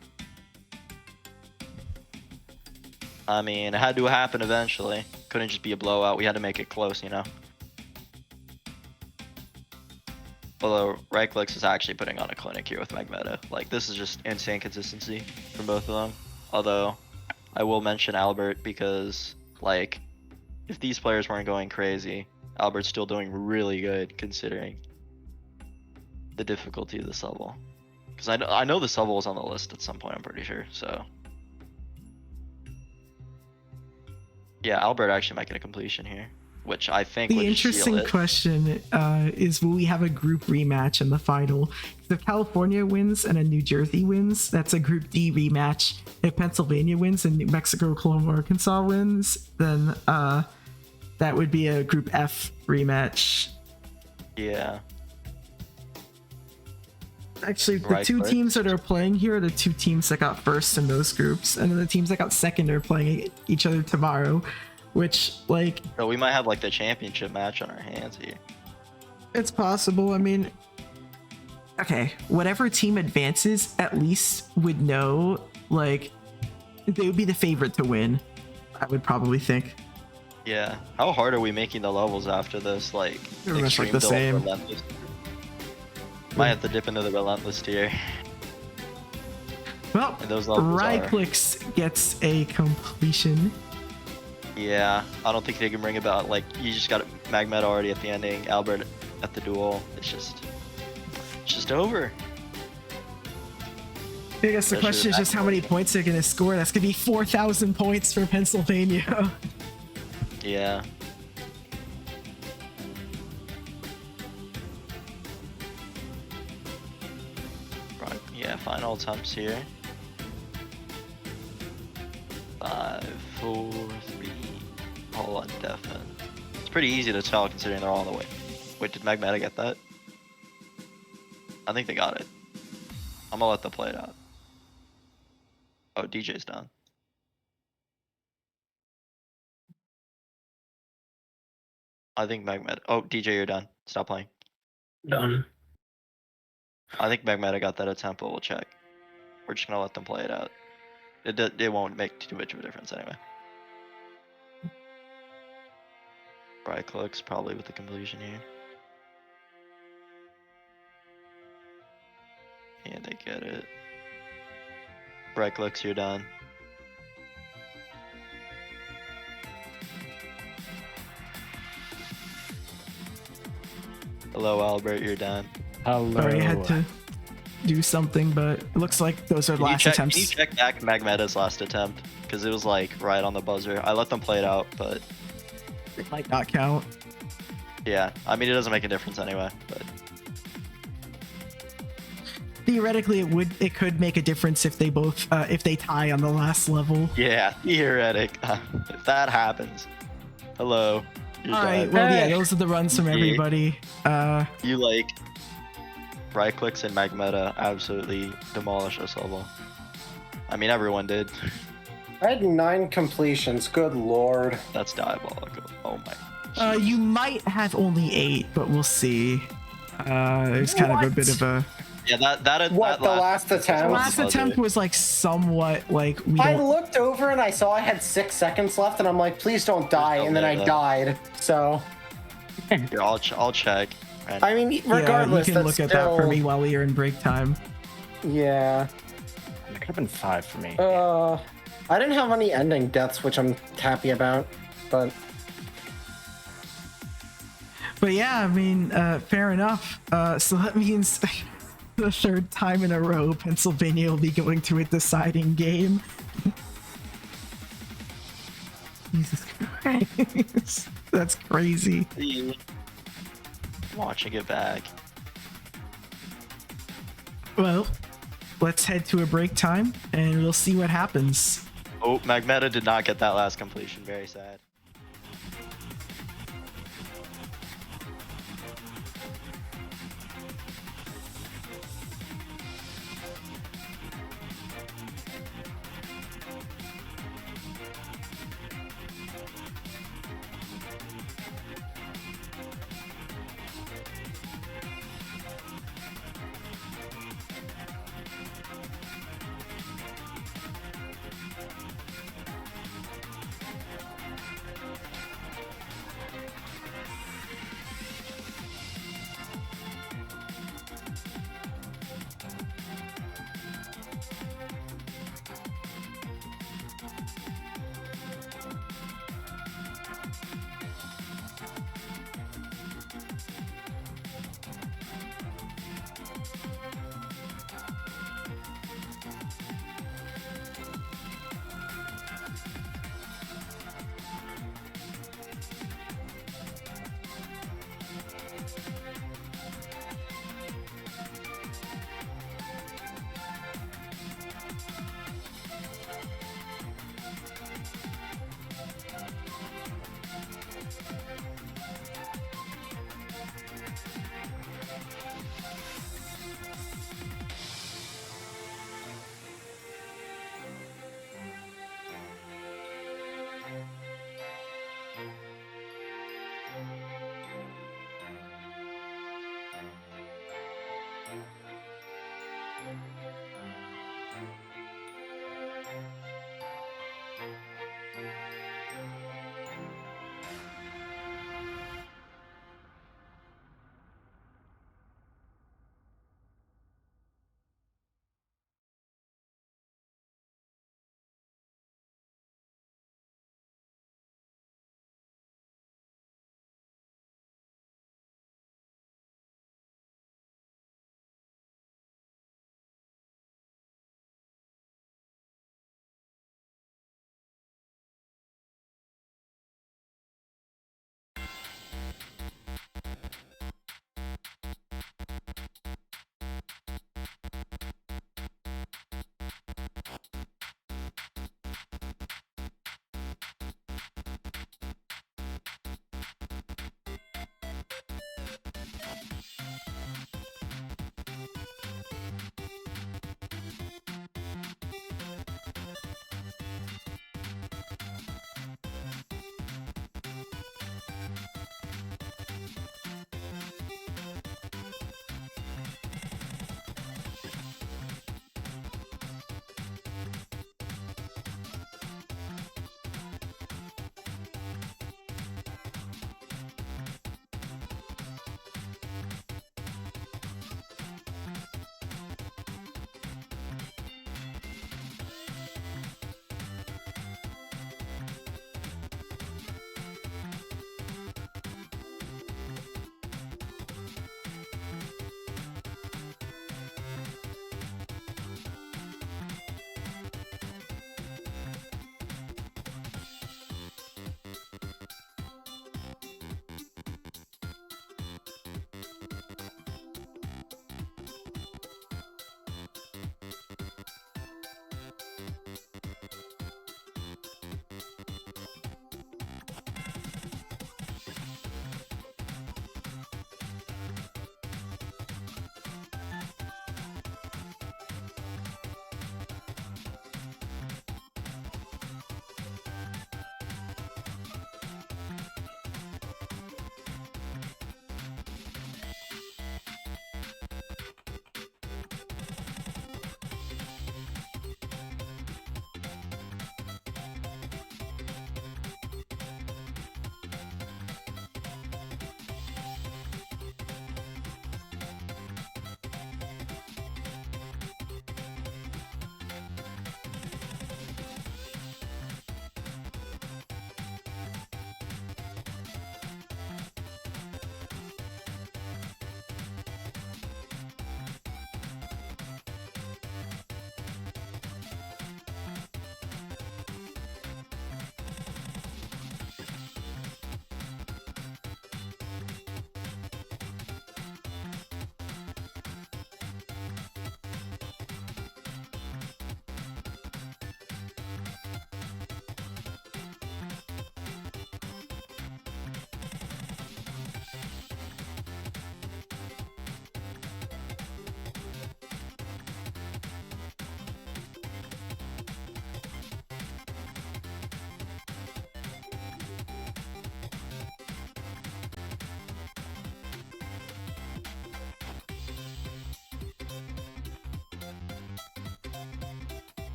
I mean, it had to happen eventually. Couldn't just be a blowout. We had to make it close, you know. Although Ryclex is actually putting on a clinic here with Magmeta. Like, this is just insane consistency from both of them. Although, I will mention Albert because, like, if these players weren't going crazy, Albert's still doing really good considering the difficulty of this level. Because I know this level was on the list at some point, I'm pretty sure, so. Yeah, Albert actually might get a completion here, which I think The would seal interesting it. question is, will we have a group rematch in the final? If California wins and a New Jersey wins, that's a Group D rematch. If Pennsylvania wins and New Mexico, Oklahoma, Arkansas wins, then that would be a Group F rematch. Yeah. Actually, the Right, two right. teams that are playing here are the 2 teams that got first in those groups, and then the teams that got second are playing each other tomorrow, which, like, So we might have like the championship match on our hands here. it's possible. I mean, okay, whatever team advances at least would know, like, they would be the favorite to win, I would probably think. Yeah. How hard are we making the levels after this? Like, Pretty much like extreme the to same. relentless? Might have to dip into the relentless tier. Well, And those levels are- Ryclex gets a completion. Yeah, I don't think they can bring about, like, you just got Magmeta already at the ending, Albert at the duel. It's just over. I guess the Especially question is with just how many Ryclex. points they're going to score. That's going to be 4,000 points for Pennsylvania. Yeah. Right, yeah, final attempts here. 5, 4, 3, all undefinite. It's pretty easy to tell considering they're all on the way. Wait, did Magmeta get that? I think they got it. I'm gonna let them play it out. Oh, DJ's done. I think Magmeta. Oh, DJ, you're done. Stop playing. Done. I think Magmeta got that attempt, but we'll check. We're just gonna let them play it out. It won't make too much of a difference anyway. Ryclex probably with the completion here. Yeah, they get it. Ryclex, you're done. Hello, Albert, you're done. Hello. Sorry, I had to do something, but it looks like those are last attempts. Can you check back Magmeta's last attempt? Because it was like right on the buzzer. I let them play it out, but It might not count. yeah. I mean, it doesn't make a difference anyway. But Theoretically, it could make a difference if they both if they tie on the last level. yeah, theoretic. If that happens, hello. You're All right, dead. well, yeah, those are the runs from everybody. You like right clicks and Magmeta absolutely demolish this level. I mean, everyone did. I had 9 completions. Good lord. That's diabolical. Oh my. You might have only 8, but we'll see. There's kind of a bit of a. Yeah, that What, the last attempt? The last attempt was like somewhat like we I don't. looked over and I saw I had 6 seconds left, and I'm like, please don't die. And then I died. So, Here, I'll check. And I mean, Yeah, regardless, you can that's look at that for still- me while we are in break time. Yeah. It could have been 5 for me. I didn't have any ending deaths, which I'm happy about. But Yeah, I mean, fair enough. So that means the 3rd time in a row, Pennsylvania will be going to a deciding game. Jesus Christ. That's crazy. watching it back. Well, let's head to a break time and we'll see what happens. Oh, Magmeta did not get that last completion. Very sad.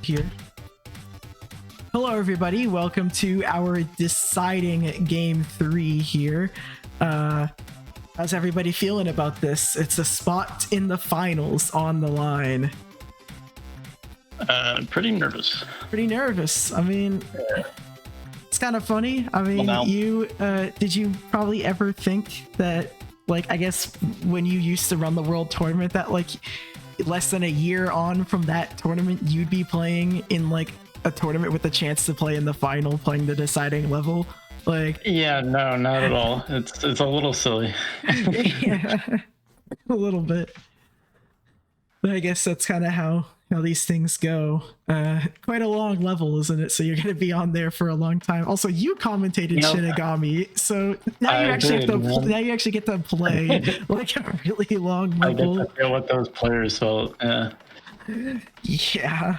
here. Hello, everybody. Welcome to our deciding game 3 here. How's everybody feeling about this? It's a spot in the finals on the line. Pretty nervous. Pretty nervous. I mean, it's kind of funny. I mean, Well, now- you did you probably ever think that, like, I guess when you used to run the world tournament, that like less than a year on from that tournament, you'd be playing in like a tournament with a chance to play in the final, playing the deciding level? Like, Yeah, no, not at all. It's a little silly. yeah, a little bit. But I guess that's kind of how these things go. Quite a long level, isn't it? So you're going to be on there for a long time. Also, you commentated Yep. Shinigami, so now you I actually did, have to man. now you actually get to play like a really long I get level. to feel what those players felt. Yeah. Yeah.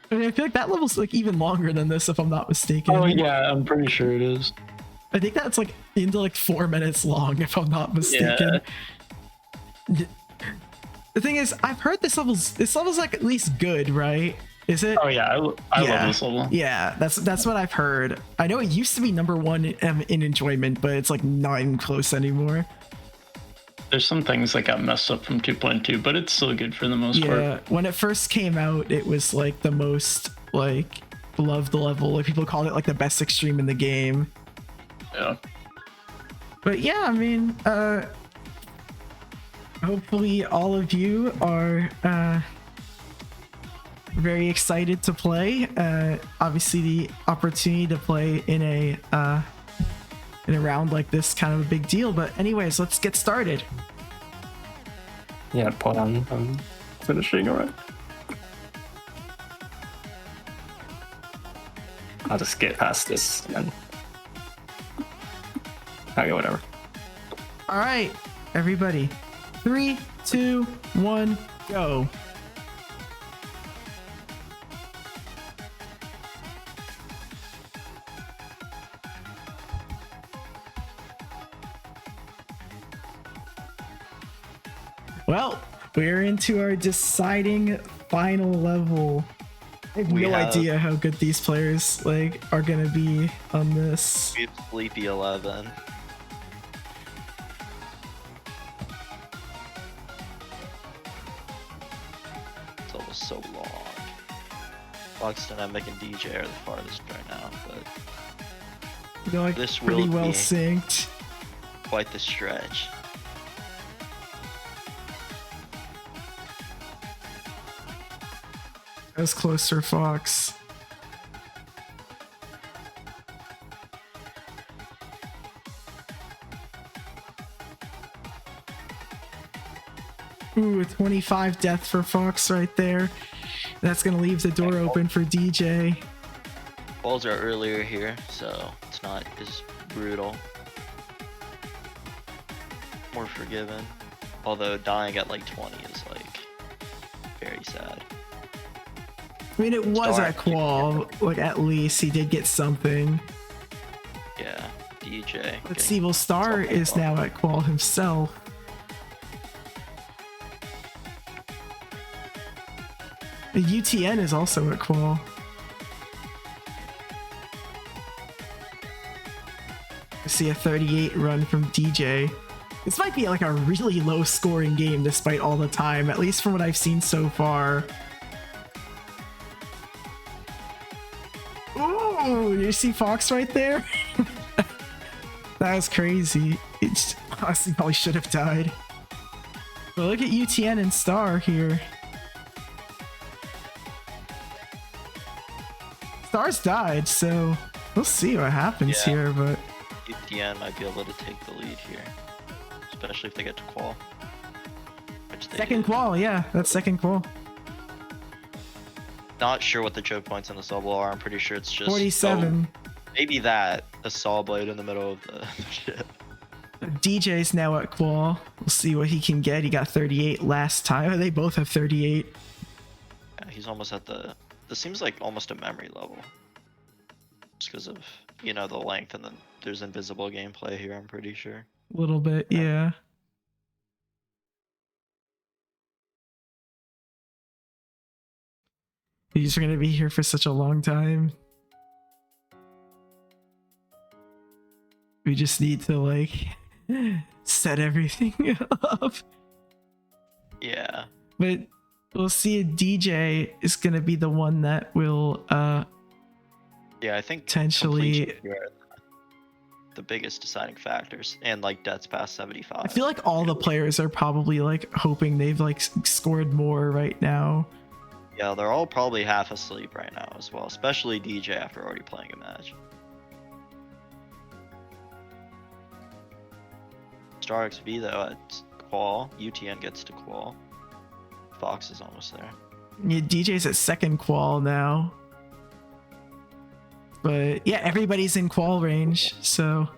I mean, I feel like that level's like even longer than this, if I'm not mistaken. Oh yeah, I'm pretty sure it is. I think that's like into like 4 minutes long, if I'm not mistaken. The thing is, I've heard this level's like at least good, right? Is it? Oh yeah, I love this level. Yeah, that's what I've heard. I know it used to be #1 in enjoyment, but it's like not even close anymore. There's some things that got messed up from 2.2, but it's still good for the most part. Yeah, when it first came out, it was like the most like loved level. Like people called it like the best extreme in the game. Yeah. But yeah, I mean, hopefully all of you are very excited to play. Obviously, the opportunity to play in a round like this kind of a big deal. But anyways, let's get started. Yeah, Paul, I'm finishing alright. I'll just get past this and okay, whatever. All right, everybody. 3, 2, 1, go. Well, we're into our deciding final level. I have no idea how good these players like are gonna be on this. We have Sleepy 11. It's almost so long. Buxton, I'm making DJ are the farthest right now, but They're like This pretty will well be- synced. quite the stretch. That was close for Fox. Ooh, a 25 death for Fox right there. That's gonna leave the door open for DJ. Balls are earlier here, so it's not as brutal. More forgiven. Although dying at like 20 is like very sad. I mean, it was Star. at Qual, like at least he did get something. Yeah, DJ. But Evil Star is now at Qual himself. The UTN is also at Qual. I see a 38 run from DJ. This might be like a really low scoring game despite all the time, at least from what I've seen so far. Ooh, you see Fox right there? That was crazy. It honestly probably should have died. But look at UTN and Star here. Star's died, so we'll see what happens Yeah. here, but UTN might be able to take the lead here. Especially if they get to qual. Which they second did. qual, yeah, that's second qual. Not sure what the choke points on the Soul Blow are. I'm pretty sure it's just 47. oh, maybe that a Saw Blade in the middle of the shit. DJ's now at qual. We'll see what he can get. He got 38 last time. They both have 38. Yeah, he's almost at the. This seems like almost a memory level. Just because of the length, and then there's invisible gameplay here. I'm pretty sure. A little bit, yeah. He's gonna be here for such a long time. We just need to like set everything up. Yeah. But we'll see. A DJ is gonna be the one that will Yeah, I think potentially. completion are the biggest deciding factors, and like deaths past 75. I feel like all the players are probably like hoping they've like scored more right now. Yeah, they're all probably half asleep right now as well, especially DJ after already playing a match. Star XV though at qual, UTN gets to qual. Fox is almost there. Yeah, DJ's at second qual now. But yeah, everybody's in qual range, so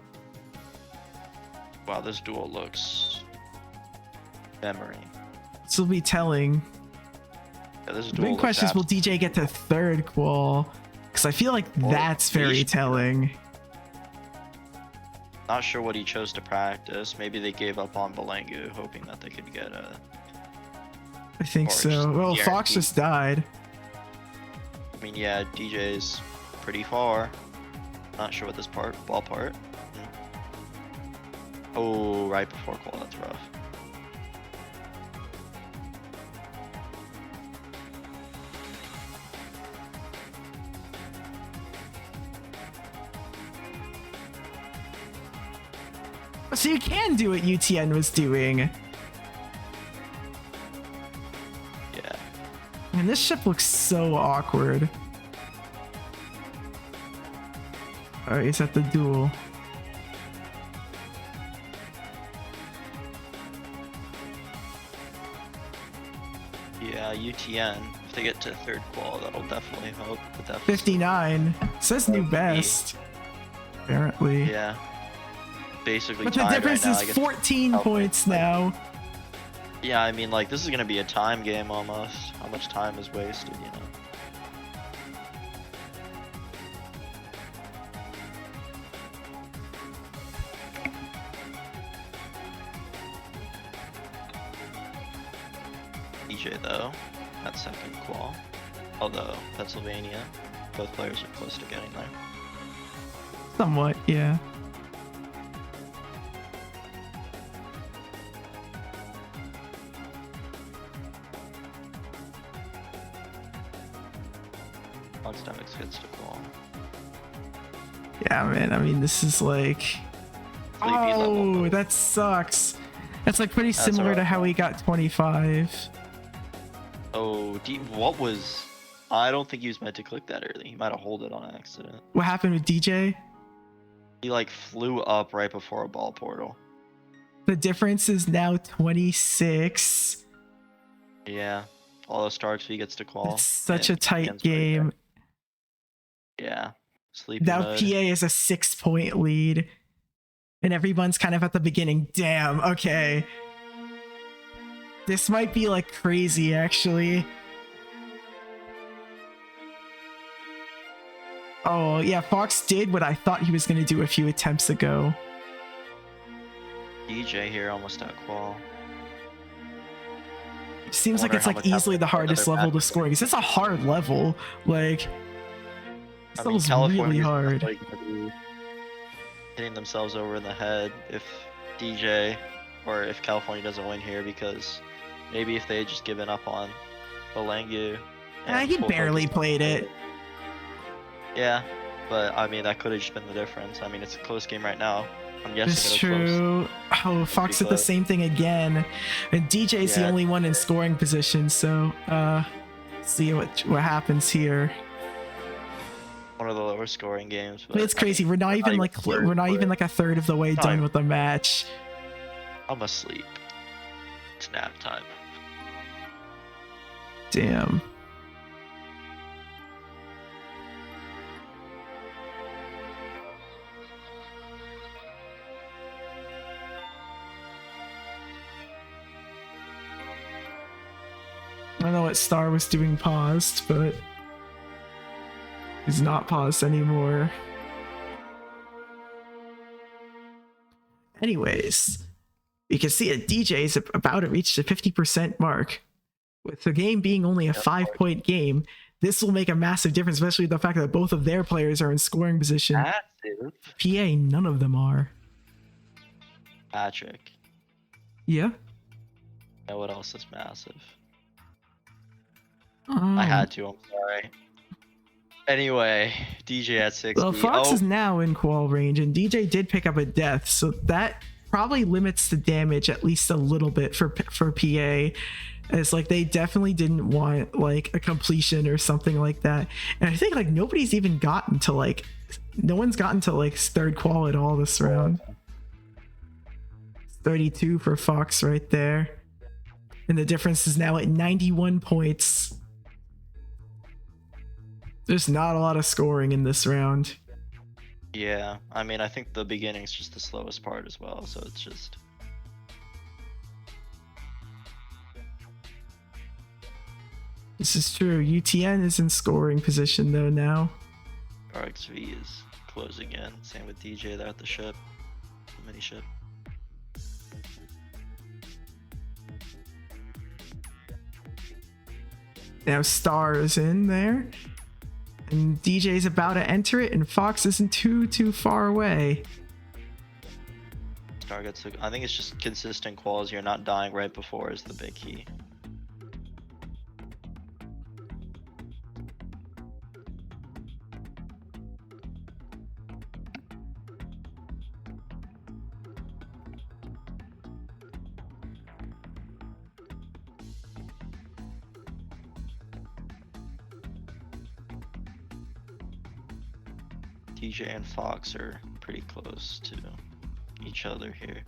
Wow, this duel looks memory. this will be telling. Yeah, this The duel big looks question is, will DJ get to third qual? Because I feel like Or that's very Asian. telling. Not sure what he chose to practice. Maybe they gave up on Belengu, hoping that they could get a. I think Or so. just Well, Fox guaranteed. just died. I mean, yeah, DJ's pretty far. Not sure what this ball part. Oh, right before qual, that's rough. So you can do what UTN was doing. Yeah. And this ship looks so awkward. Alright, he's at the duel. Yeah, UTN. If they get to third qual, that'll definitely help. But that 59. Says new best. Apparently. Yeah. Basically But the tied difference right now, I is guess. 14 Oh, points like- now. Yeah, I mean, like, this is gonna be a time game almost. How much time is wasted, you know? DJ though, at second qual. Although Pennsylvania, both players are close to getting there. Somewhat, yeah. Constamix gets to qual. Yeah, man. I mean, this is like. Sleepy level, Oh, but- that sucks. That's like pretty That's similar to alright. how we got 25. Oh, what was? I don't think he was meant to click that early. He might have hold it on accident. What happened with DJ? He like flew up right before a ball portal. The difference is now 26. Yeah. Although Starks he gets to qual. It's such a and tight Ian's right there. game. Yeah. Sleepy Now mode. PA is a 6-point lead. And everyone's kind of at the beginning. Damn, okay. This might be like crazy, actually. Oh, yeah, Fox did what I thought he was going to do a few attempts ago. DJ here almost at qual. Seems like wonder it's how like much easily the happened for hardest another level to match. score, because it's a hard level. Like, this I mean, level's California's really hard. probably gonna be hitting themselves over in the head if DJ or if California doesn't win here, because maybe if they had just given up on Belengu. He full barely focus on played it. Yeah, but I mean that could have just been the difference. I mean it's a close game right now. I'm guessing It's it was close. true. Oh, Fox did the close. same thing again. And DJ's the Yeah. only one in scoring position, so see what happens here. One of the lower scoring games. I mean, it's crazy. We're not even like we're not even like a third of the way done with the match. I'm asleep. It's nap time. Damn. I don't know what Star was doing paused, but he's not paused anymore. Anyways, you can see that DJ is about to reach the 50% mark. With the game being only a 5-point game, this will make a massive difference, especially the fact that both of their players are in scoring position. Massive. PA, none of them are. Patrick. Yeah. You know what else is massive? Oh. I had to. I'm sorry. Anyway, DJ at 60. Well, Fox is now in qual range, and DJ did pick up a death, so that probably limits the damage at least a little bit for PA. It's like they definitely didn't want like a completion or something like that, and I think like no one's gotten to like third qual at all this round. 32 for Fox right there, and the difference is now at 91 points. There's not a lot of scoring in this round. Yeah, I mean, I think the beginning's just the slowest part as well, so it's just... This is true. UTN is in scoring position though now. RXV is closing in. Same with DJ there at the ship. The mini ship. Now Star is in there. And DJ's about to enter it, and Fox isn't too far away. Star gets to, I think it's just consistent quals. You're not dying right before is the big key. DJ and Fox are pretty close to each other here.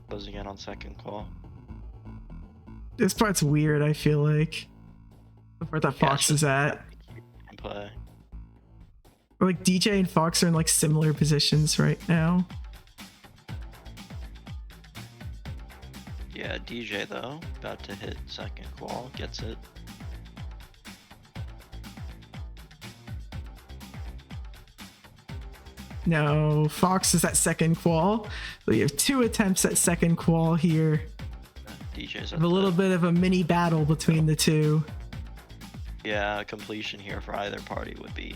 Closing in on second qual. This part's weird, I feel like. The part that Fox is at. Play. Like DJ and Fox are in like similar positions right now. Yeah, DJ though, about to hit second qual, gets it. No, Fox is at second qual. So you have 2 attempts at second qual here. DJ's A little bit of a mini battle between the two. Yeah, completion here for either party would be.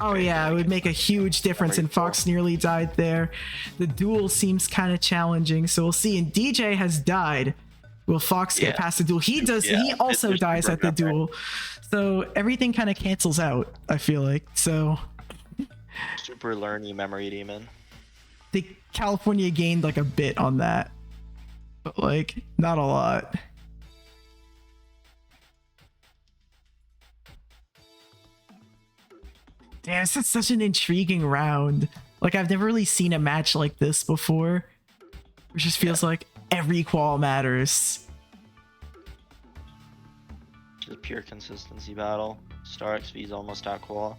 Oh yeah, it would make a huge difference, and Fox nearly died there. The duel seems kind of challenging, so we'll see. And DJ has died. Will Fox get past the duel? He does. Yeah, he also dies at the duel. So everything kind of cancels out, I feel like. So Super learny memory demon. I think California gained like a bit on that, but like not a lot. Damn, this is such an intriguing round. Like I've never really seen a match like this before. It just feels like every qual matters. Just pure consistency battle. Star XV is almost at qual.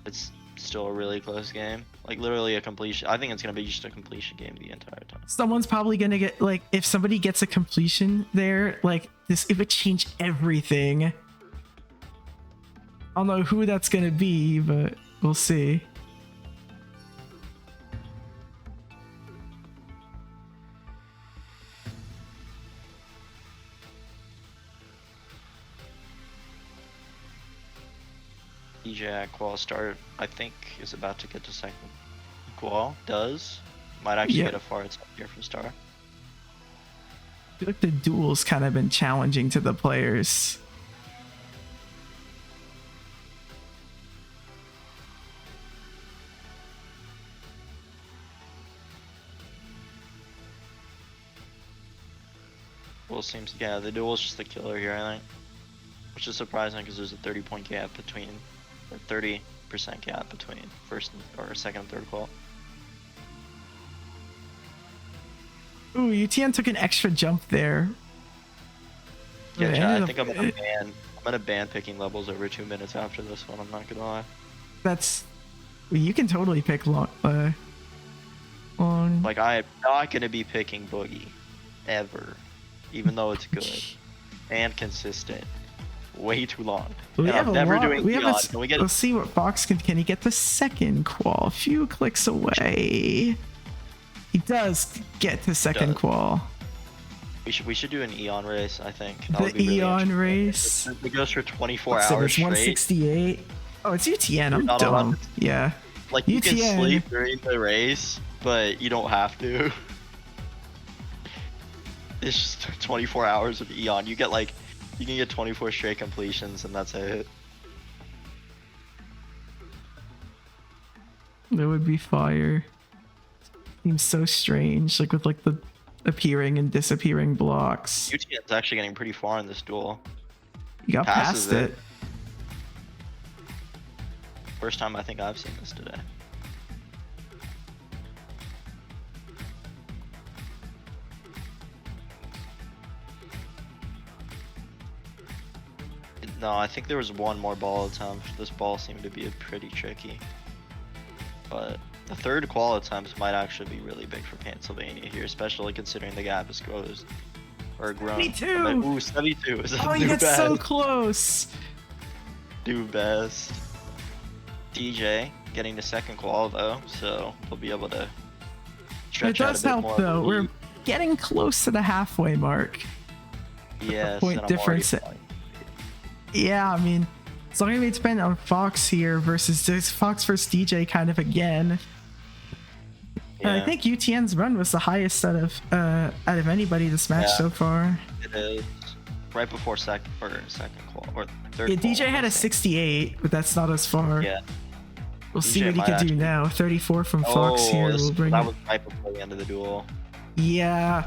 It's still a really close game. Like literally a completion. I think it's gonna be just a completion game the entire time. Someone's probably gonna get like, if somebody gets a completion there, like this, it would change everything. I don't know who that's gonna be, but we'll see. DJ at qual start, I think, is about to get to second qual. Does. Might actually get a far attempt here from Star. I feel like the duel's kind of been challenging to the players. Duel seems, yeah, the duel is just the killer here, I think. Which is surprising because there's a 30-point gap between, or 30% gap between first or second and third qual. Ooh, UTN took an extra jump there. Yeah, Chad, I think I'm gonna ban picking levels over 2 minutes after this one. I'm not gonna lie. That's, you can totally pick long. Like I'm not gonna be picking Boogie, ever, even though it's good and consistent. Way too long. We and have I'm a never lot, doing we have beyond. Can we get let's see what Fox can he get the second qual? A few clicks away. He does get to second qual. We should do an Eon race. I think that The would be really Eon interesting. race. It goes for 24 So hours it's straight. 168. Oh, it's UTN. I'm You're not allowed dumb. Yeah. Like you can UTN. sleep during the race, but you don't have to. It's just 24 hours of Eon. You can get 24 straight completions, and that's it. That would be fire. Seems so strange, like with like the appearing and disappearing blocks. UTN's actually getting pretty far in this duel. You got passes past it. First time I think I've seen this today. No, I think there was one more ball attempt. This ball seemed to be pretty tricky. But the third qual attempts might actually be really big for Pennsylvania here, especially considering the gap is closed. Or grown. 72! Ooh, 72 is a Oh, you new get so best. close. New best. DJ getting the second qual though, so we'll be able to It stretch out does a bit help more of a though. We're lead. getting close to the halfway mark. Yes, point and I'm already difference. flying. Yeah, I mean, it's not gonna be dependent on Fox here versus this Fox versus DJ kind of again. And I Yeah. think UTN's run was the highest out of anybody this match Yeah. so far. It is right before second qual or third. Yeah, qual, DJ had I a think. 68, but that's not as far. Yeah. We'll see DJ what he might can do actually- now. 34 from Fox Oh, here this- will bring that it. was right before the end of the duel. Yeah.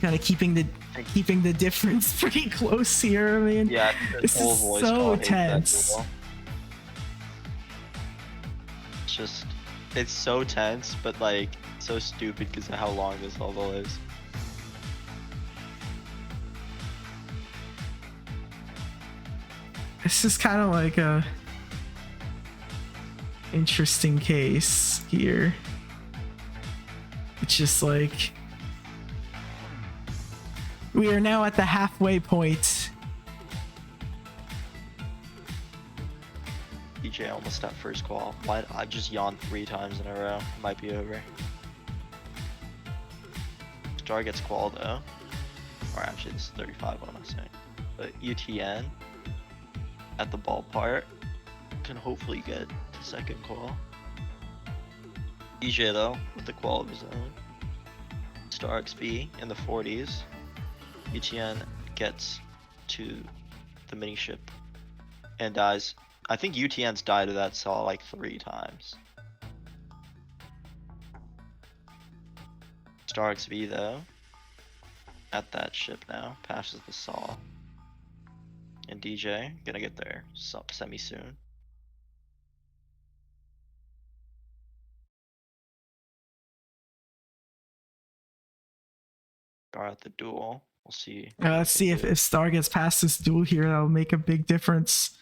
Kind of keeping the difference pretty close here. I mean, Yeah, this whole is voice so call hates that tense. duel. It's so tense, but like so stupid because of how long this level is. This is kind of like a interesting case here. It's just like we are now at the halfway point. DJ almost at first qual. Why I just yawned 3 times in a row. Might be over. Star gets qual though. Or actually this is 35, what am I saying? But UTN at the ballpark can hopefully get to second qual. DJ though, with the qual of his own. Star XP in the 40s. UTN gets to the mini ship and dies. I think UTN's died to that saw like 3 times. Star XV though, at that ship now, passes the saw. And DJ, gonna get there semi soon. Star at the duel, we'll see. Let's see if Star gets past this duel here. That'll make a big difference.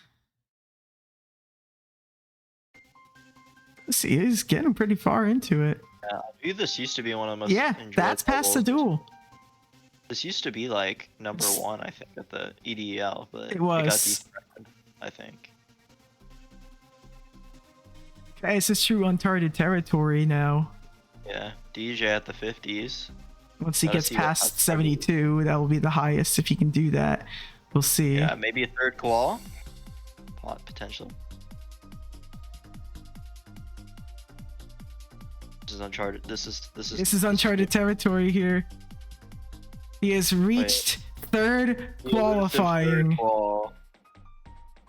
Let's see, he's getting pretty far into it. Yeah, I view this used to be one of the most Yeah, enjoyed that's past the levels. duel. This used to be like number 1, I think, at the EDL, but It got was. destroyed, I think. Okay, this is true uncharted territory now. Yeah, DJ at the 50s. Once he Gotta gets see what past happens. 72, that will be the highest if he can do that. We'll see. Yeah, maybe a third qual. Potential. This is uncharted. This is Uncharted territory here. He has reached third qualifying. Third qual.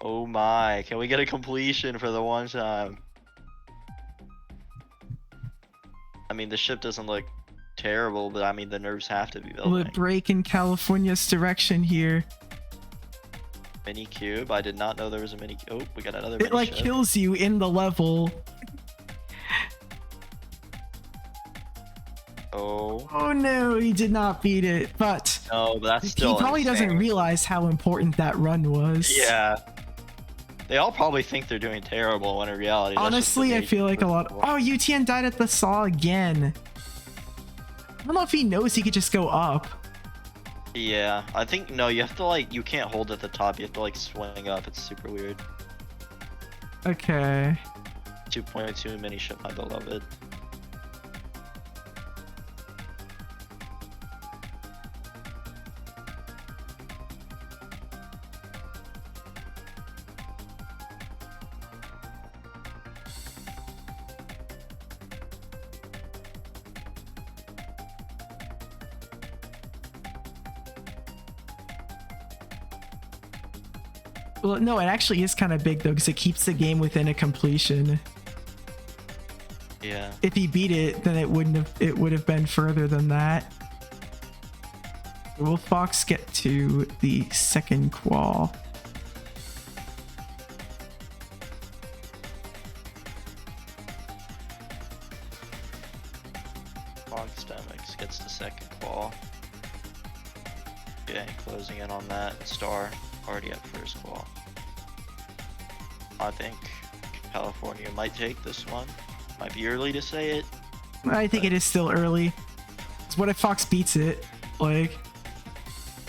Oh my! Can we get a completion for the one time? I mean, the ship doesn't look terrible, but I mean, the nerves have to be Will building. it break in California's direction here? Mini cube. I did not know there was a mini. Oh, we got another. It mini like ship. kills you in the level. Oh Oh no, he did not beat it, but no, but that's he still. probably doesn't insane. realize how important that run was. Yeah. They all probably think they're doing terrible when in reality. that's just the Honestly, I nature feel like a of lot. football. Oh, UTN died at the saw again. I don't know if he knows he could just go up. Yeah, I think no. You have to like. You can't hold at the top. You have to like swing up. It's super weird. Okay. 2.2 mini ship, my beloved. Well, no, it actually is kind of big though, because it keeps the game within a completion. Yeah. If he beat it, then it wouldn't have. It would have been further than that. Will Fox get to the second qual? Fox Demix gets the second qual. Okay, closing in on that. Star already at first qual. I think California might take this one. Might be early to say it. I think it is still early. 'Cause what if Fox beats it? Like,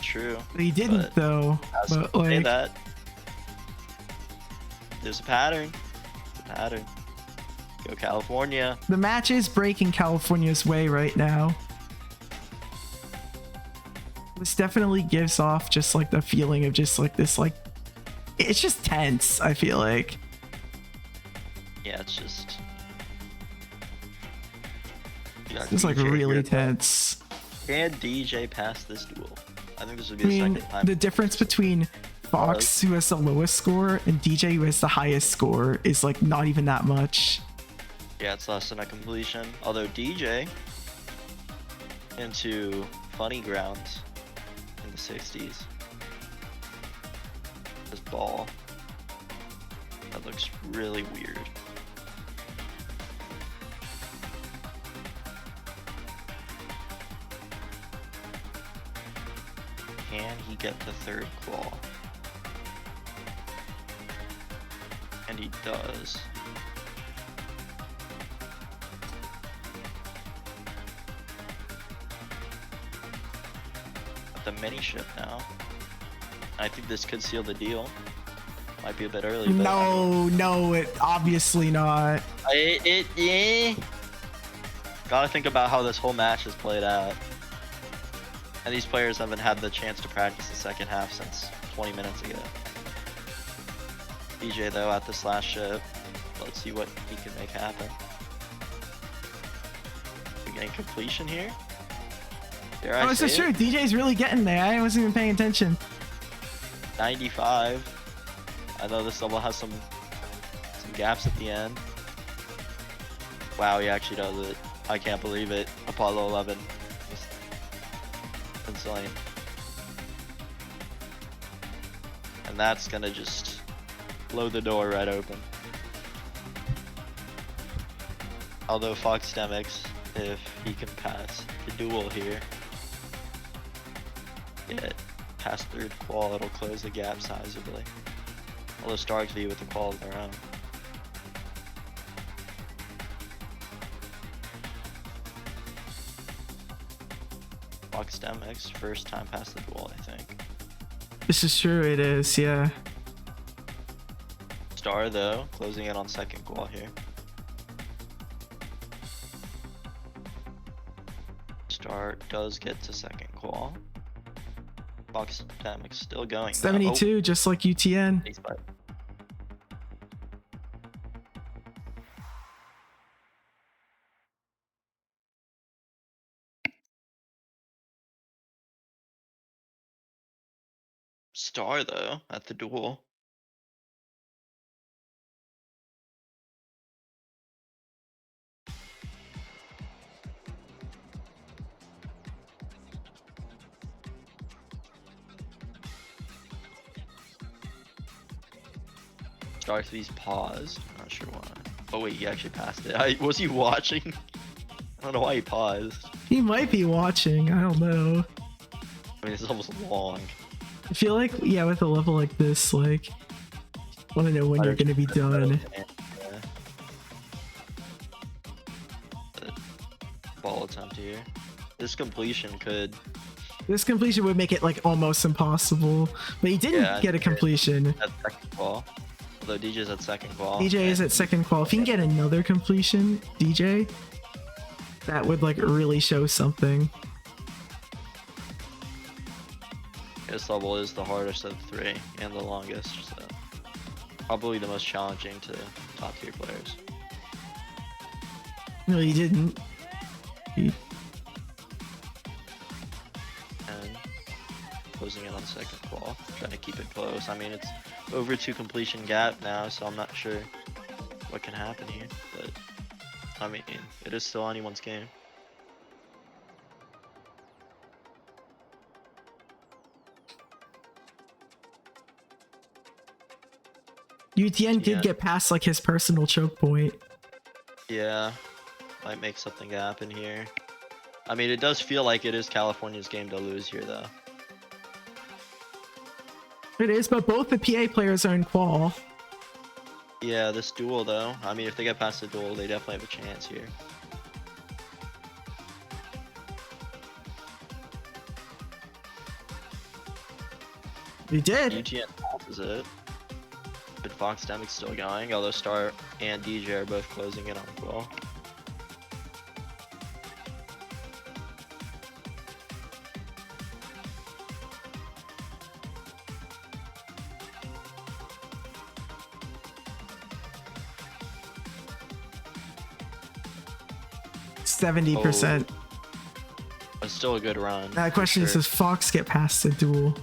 True. he didn't but though. I was But gonna say like, that. There's a pattern. There's a pattern. Go California. the match is breaking California's way right now. This definitely gives off just like the feeling of just like this, like, it's just tense, I feel like. Yeah, it's just. It's like really tense. Can DJ pass this duel? I think this would be I the mean, second time. the difference between Fox, who has the lowest score, and DJ, who has the highest score, is like not even that much. Yeah, it's less than a completion. Although DJ into funny grounds in the 60s. This ball. That looks really weird. Can he get the third claw? And he does. The mini ship now. I think this could seal the deal. Might be a bit early, but No, it obviously not. yeah. Gotta think about how this whole match has played out. And these players haven't had the chance to practice the second half since 20 minutes ago. DJ though at this last ship. Let's see what he can make happen. We getting completion here? Dare I Oh, this say is true. it? DJ's really getting there. I wasn't even paying attention. 95. I know this level has some gaps at the end. Wow, he actually does it. I can't believe it. Apollo 11. Just insane. And that's gonna just blow the door right open. Although Fox Demix, if he can pass the duel here, get past third qual, it'll close the gap sizably. Although Starks V with the qual of their own. Fox Demix, first time past the duel, I think. This is true. It is. Yeah. Star though, closing in on second qual here. Star does get to second qual. Fox Demix still going. though. 72, just like UTN. Thanks, bud. Star though at the duel. Starks V's paused. I'm not sure why. Oh wait, he actually passed it. Was he watching? I don't know why he paused. He might be watching. I don't know. I mean, this is almost long. I feel like, yeah, with a level like this, like, want to know when you're gonna be done. Yeah. Ball attempt here. This completion could. This completion would make it like almost impossible, but he didn't Yeah, get a completion. At second qual. Although DJ's at second qual. DJ is at second qual. If he can get another completion, DJ, that would like really show something. This level is the hardest of the three and the longest, so probably the most challenging to top tier players. No, he didn't. He, And closing in on the second qual, trying to keep it close. I mean, it's over 2 completion gap now, so I'm not sure what can happen here, but I mean, it is still anyone's game. UTN did Yeah. get past like his personal choke point. Yeah, might make something happen here. I mean, it does feel like it is California's game to lose here, though. It is, but both the PA players are in qual. Yeah, this duel, though. I mean, if they get past the duel, they definitely have a chance here. He did. UTN passes it. But Fox Demic's still going, although Star and DJ are both closing in on qual. %70%. It's still a good run. That for question is, sure. does Fox get past the duel?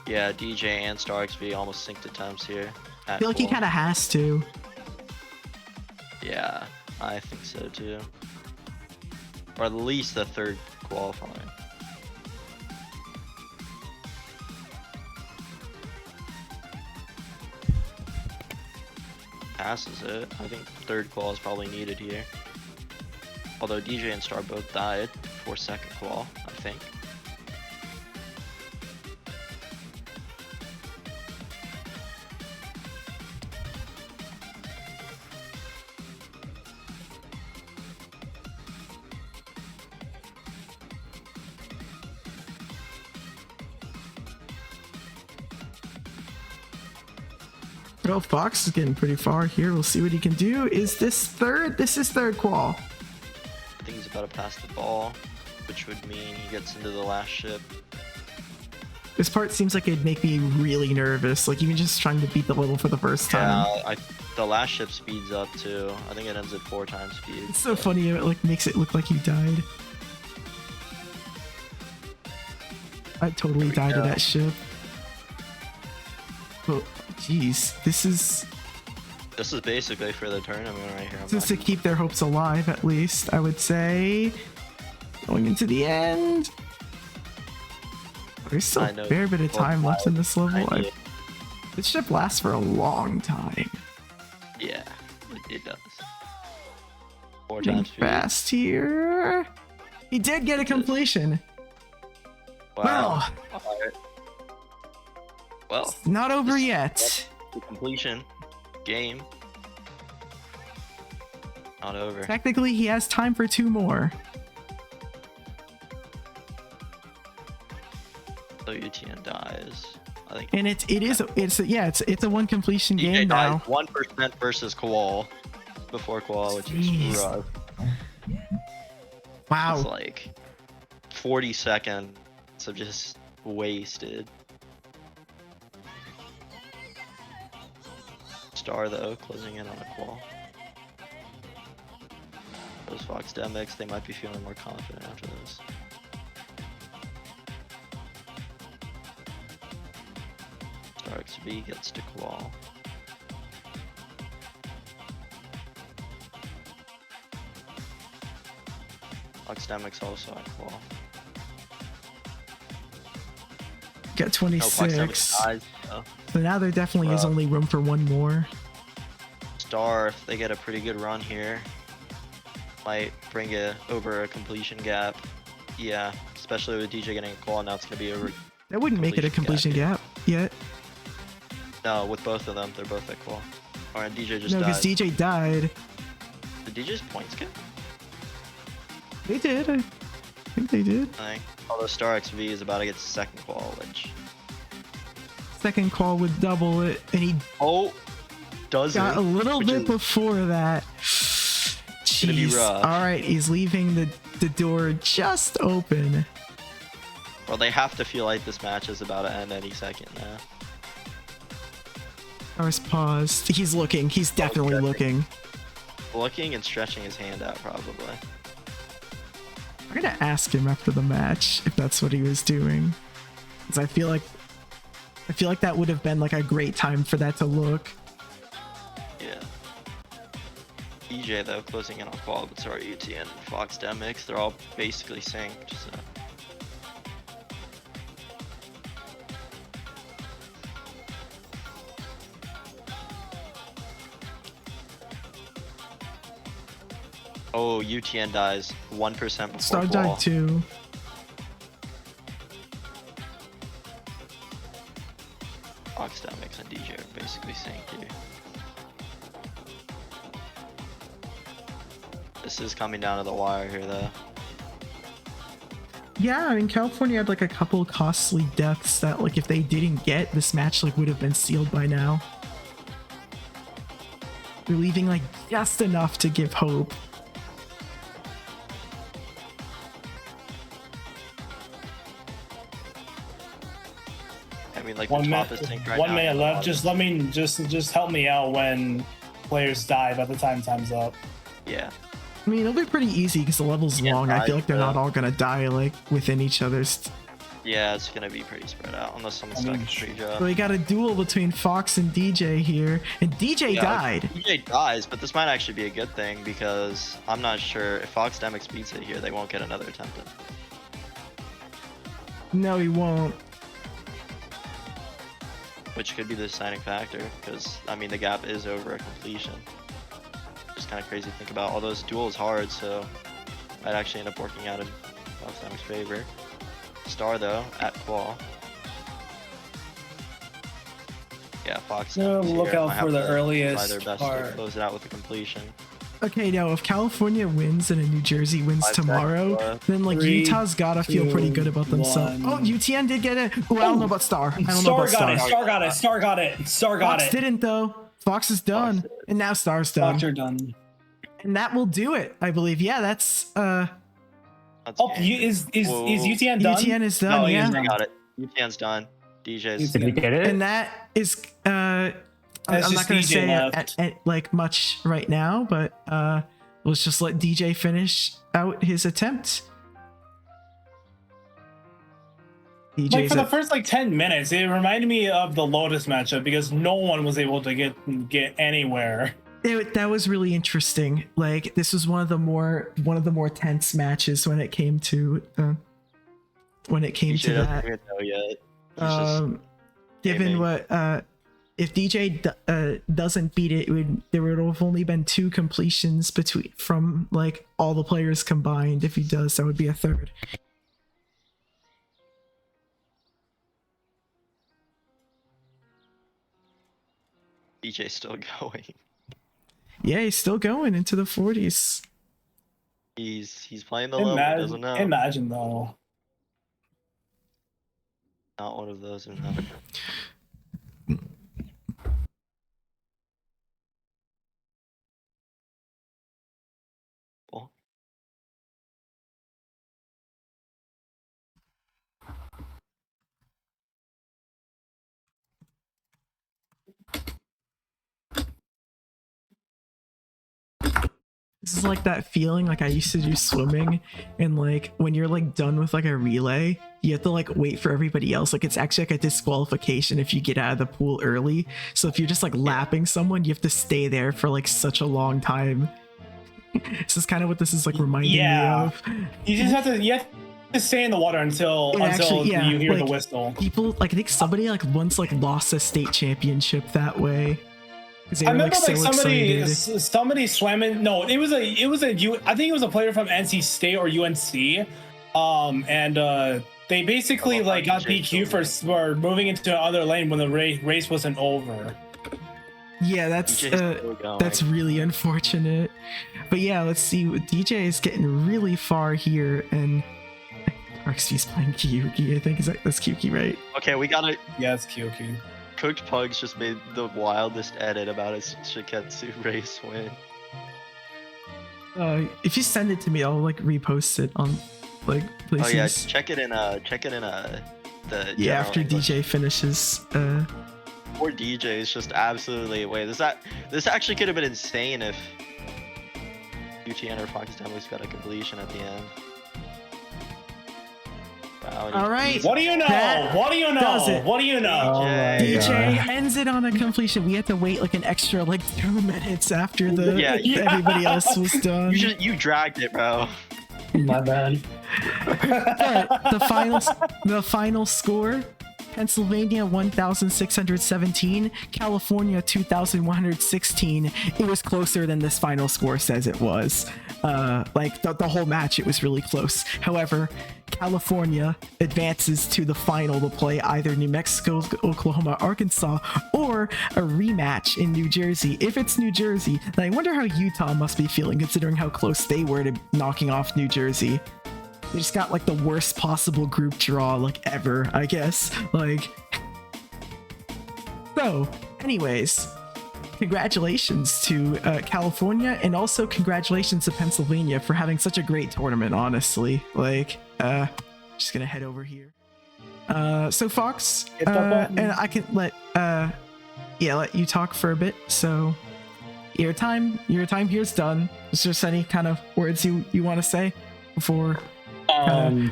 Yeah, DJ and Star XV almost synced attempts here. I feel like he kind of has to. Yeah, I think so too. Or at least the third qualifying. Passes it. I think third qual is probably needed here. Although DJ and Star both died for second qual, I think. Well, Fox is getting pretty far here. We'll see what he can do. Is this third? This is third qual. I think he's about to pass the ball, which would mean he gets into the last ship. This part seems like it'd make me really nervous. Like even just trying to beat the level for the first time. Yeah, the last ship speeds up too. I think it ends at 4 times speed. It's so funny. It like makes it look like you died. I totally died to that ship. Oh, jeez. This is basically for the tournament right here. just to keep their hopes alive, at least, I would say. Going into the end. There's still I a know. fair bit of time left in this level. 98. This ship lasts for a long time. Yeah, it does. 4 Getting times speed. fast here. He did get a completion. Wow. Alright. Well, Not over yet. the completion game. Not over. Technically, he has time for 2 more. So UTN dies. I think. And it's a 1 completion DJ game now. dies 1% versus Koal before Koal, which Jeez. is rough. Wow. It's like 40 seconds of just wasted. Star though, closing in on a Koal. Those Fox Demics, they might be feeling more confident after this. Star XB gets to Koal. Fox Demics also at Koal. Got No, Fox 26. Demics dies, though. So now there definitely is only room for 1 more. Star, if they get a pretty good run here, might bring it over a completion gap. Yeah, especially with DJ getting a call, now it's gonna be over. That wouldn't make it a completion gap yet. No, with both of them, they're both at call. Or DJ just No, died. because DJ died. Did DJ's points get? They did. I think they did. I think. Although Star XV is about to get second call, which. Second call would double it, and he Oh, does got it? a little Which bit is- before that. gonna be Jeez. rough. All right, he's leaving the door just open. Well, they have to feel like this match is about to end any second now. Star's paused. He's looking. He's definitely Okay. looking. Looking and stretching his hand out, probably. I'm gonna ask him after the match if that's what he was doing, because I feel like that would have been like a great time for that to look. Yeah. EJ though closing in on qual, but sorry, UTN and Fox Demix, they're all basically synced. So. Oh, UTN dies 1% before Star qual. died too. Fox Demix and DJ are basically synced here. This is coming down to the wire here though. Yeah, I mean, California had like a couple costly deaths that like if they didn't get, this match like would have been sealed by now. They're leaving like just enough to give hope. I mean, like One the top minute, is synced right one now. minute left. Just let me just help me out when players die by the time time's up. Yeah. I mean, it'll be pretty easy because the level's Yeah, long. I feel like they're yeah. not all gonna die like within each other's. Yeah, it's gonna be pretty spread out unless someone's stuck in tree job. So we got a duel between Fox and DJ here, and DJ died. DJ dies, but this might actually be a good thing because I'm not sure if Fox Demix beats it here, they won't get another attempt. No, he won't. Which could be the deciding factor because I mean the gap is over a completion. Just kind of crazy to think about. Although this duel is hard, so might actually end up working out in Fox Demix's favor. Star though at qual. Yeah, Fox. No, Demix look here out might for have the to try earliest their best part. to close it out with a completion. Okay, now if California wins and New Jersey wins 5 seconds tomorrow, left. then like 3, Utah's gotta feel pretty good about 2, themselves. 1. Oh, UTN did get it. Oh, I don't know about Star. I don't know Star about got it. Star. Star got it. Star got it. Star got Fox it. didn't though. Fox is done, did. and now Star's done, Fox are done. and that will do it. I believe. Yeah, that's That's Oh, game. is Whoa. UTN done? UTN is done. No, yeah, I got it. UTN's done. DJ's. Did we get it? and that is I'm That's not gonna just DJ say left. at like much right now, but let's just let DJ finish out his attempt. Like DJ's for the at- first like 10 minutes, it reminded me of the Lotus matchup because no one was able to get anywhere. that was really interesting. Like this was one of the more tense matches when it came to DJ that. doesn't even know yet. He's just Given aiming. what if DJ doesn't beat it, there would have only been 2 completions from like all the players combined. If he does, that would be a third. DJ's still going. Yeah, he's still going into the 40s. He's playing the low. He doesn't know. Imagine though. Not one of those. Or not. Well, This is like that feeling like I used to do swimming, and like when you're like done with like a relay, you have to like wait for everybody else. Like it's actually like a disqualification if you get out of the pool early. So if you're just like lapping someone, you have to stay there for like such a long time. This is kind of what this is like reminding me of. You just have to stay in the water until Actually, yeah, you hear like, the whistle. People like I think somebody like once like lost a state championship that way. 'Cause they I were, remember so excited. somebody swam in. No, it was a I think it was a player from NC State or UNC, and they basically like got DQ for moving into another lane when the race wasn't over. Yeah, that's DJ's still going. that's really unfortunate. But yeah, let's see. DJ is getting really far here, and RXP's playing Kyuki. I think that's Kyuki, right? Okay, we gotta. Yeah, it's Kyoki. Cooked Pugs just made the wildest edit about his Shiketsu race win. If you send it to me, I'll like repost it on like Oh places. yeah, check it in the. Yeah, general after English. DJ finishes. Poor DJ is just absolutely wait. This actually could have been insane if UTN or Fox Demix got a completion at the end. All right. What do you know? That What do you does know? it. What do you know? DJ ends it on a completion. We had to wait like an extra 2 minutes after everybody else was done. You dragged it, bro. My bad. But the final score: Pennsylvania 1,617, California 2,116. It was closer than this final score says it was. The whole match, it was really close. However, California advances to the final to play either New Mexico, Oklahoma, Arkansas, or a rematch in New Jersey. If it's New Jersey, then I wonder how Utah must be feeling considering how close they were to knocking off New Jersey. They just got the worst possible group draw ever, I guess. So, anyways, congratulations to California, and also congratulations to Pennsylvania for having such a great tournament, honestly. Just gonna head over here. So Fox, and I can let you talk for a bit. So your time here's done. Is there just any kind of words you want to say before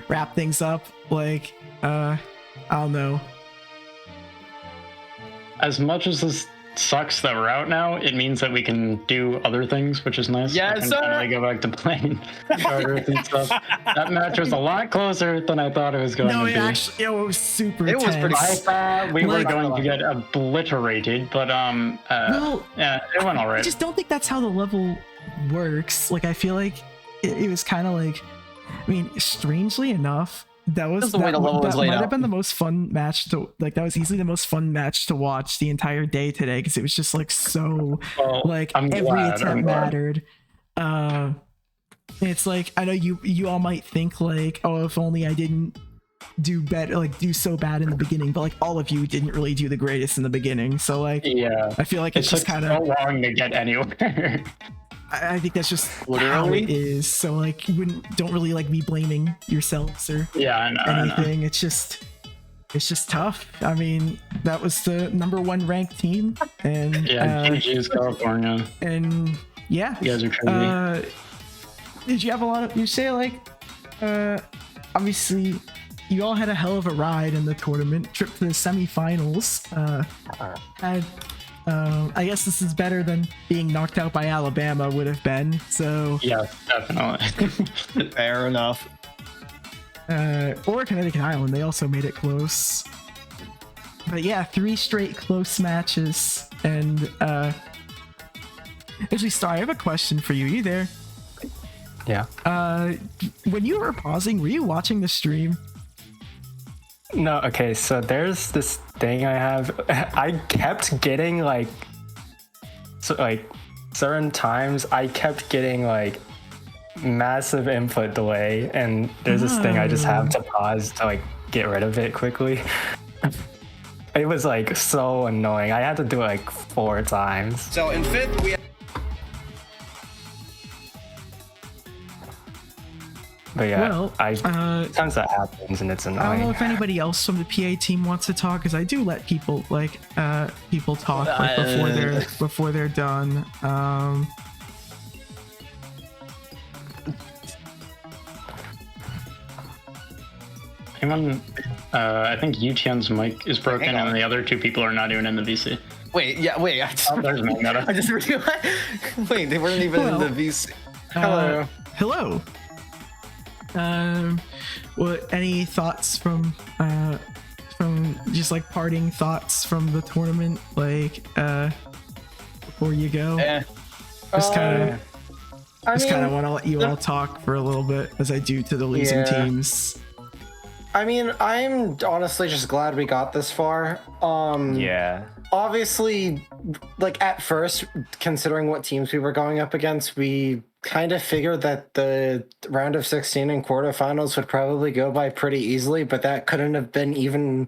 wrap things up? I don't know. As much as this sucks that we're out now, it means that we can do other things, which is nice. Yes, I can sir. finally go back to playing Charters and stuff. That match was a lot closer than I thought it was going to be. It was super It was tense. pretty- I thought we were going to get obliterated, but yeah, it went all I right. just don't think that's how the level works. I feel like it was kind of strangely enough, that the way the level was laid might out. have been the most fun match to that was easily the most fun match to watch the entire day today, because it was just so I'm every glad, attempt I'm glad. mattered. It's I know you all might think oh, if only I didn't do better, do so bad in the beginning, but all of you didn't really do the greatest in the beginning, so Yeah, I feel like it it's took just kind so of long to get anywhere. I think that's just how Literally? it is. So you don't really be blaming yourselves or Yeah, I know. anything. It's just tough. I mean, that was the #1 ranked team, and Yeah, GG's California. and yeah. You guys are crazy. Did you have a lot of? You say obviously, you all had a hell of a ride in the tournament. Trip to the semifinals. Had. I guess this is better than being knocked out by Alabama would have been. So, Yeah, definitely. Fair enough. or Connecticut Island, they also made it close. But yeah, 3 straight close matches. And actually, Star, I have a question for you. You there? Yeah. When you were pausing, were you watching the stream? No, okay, so there's this thing I have. I kept getting certain times I kept getting massive input delay, and there's this thing I just have to pause to get rid of it quickly. It was so annoying. I had to do it 4 times. So in 5th, we But yeah, Well, sometimes that happens and it's I don't know annoying. if anybody else from the PA team wants to talk, because I do let people people talk before they're done. Anyone? I think UTN's mic is broken, Hang on. and the other 2 people are not even in the VC. wait. Yeah, wait. Oh, there's Magneto. I just realized. Wait, they weren't even Well, in the VC. Hello. What? Any thoughts from just parting thoughts from the tournament, before you go? Just kind of want to let you all talk for a little bit, as I do to the losing Yeah. teams. I mean, I'm honestly just glad we got this far. Yeah. Obviously, at first, considering what teams we were going up against, we kind of figured that the round of 16 and quarterfinals would probably go by pretty easily, but that couldn't have been even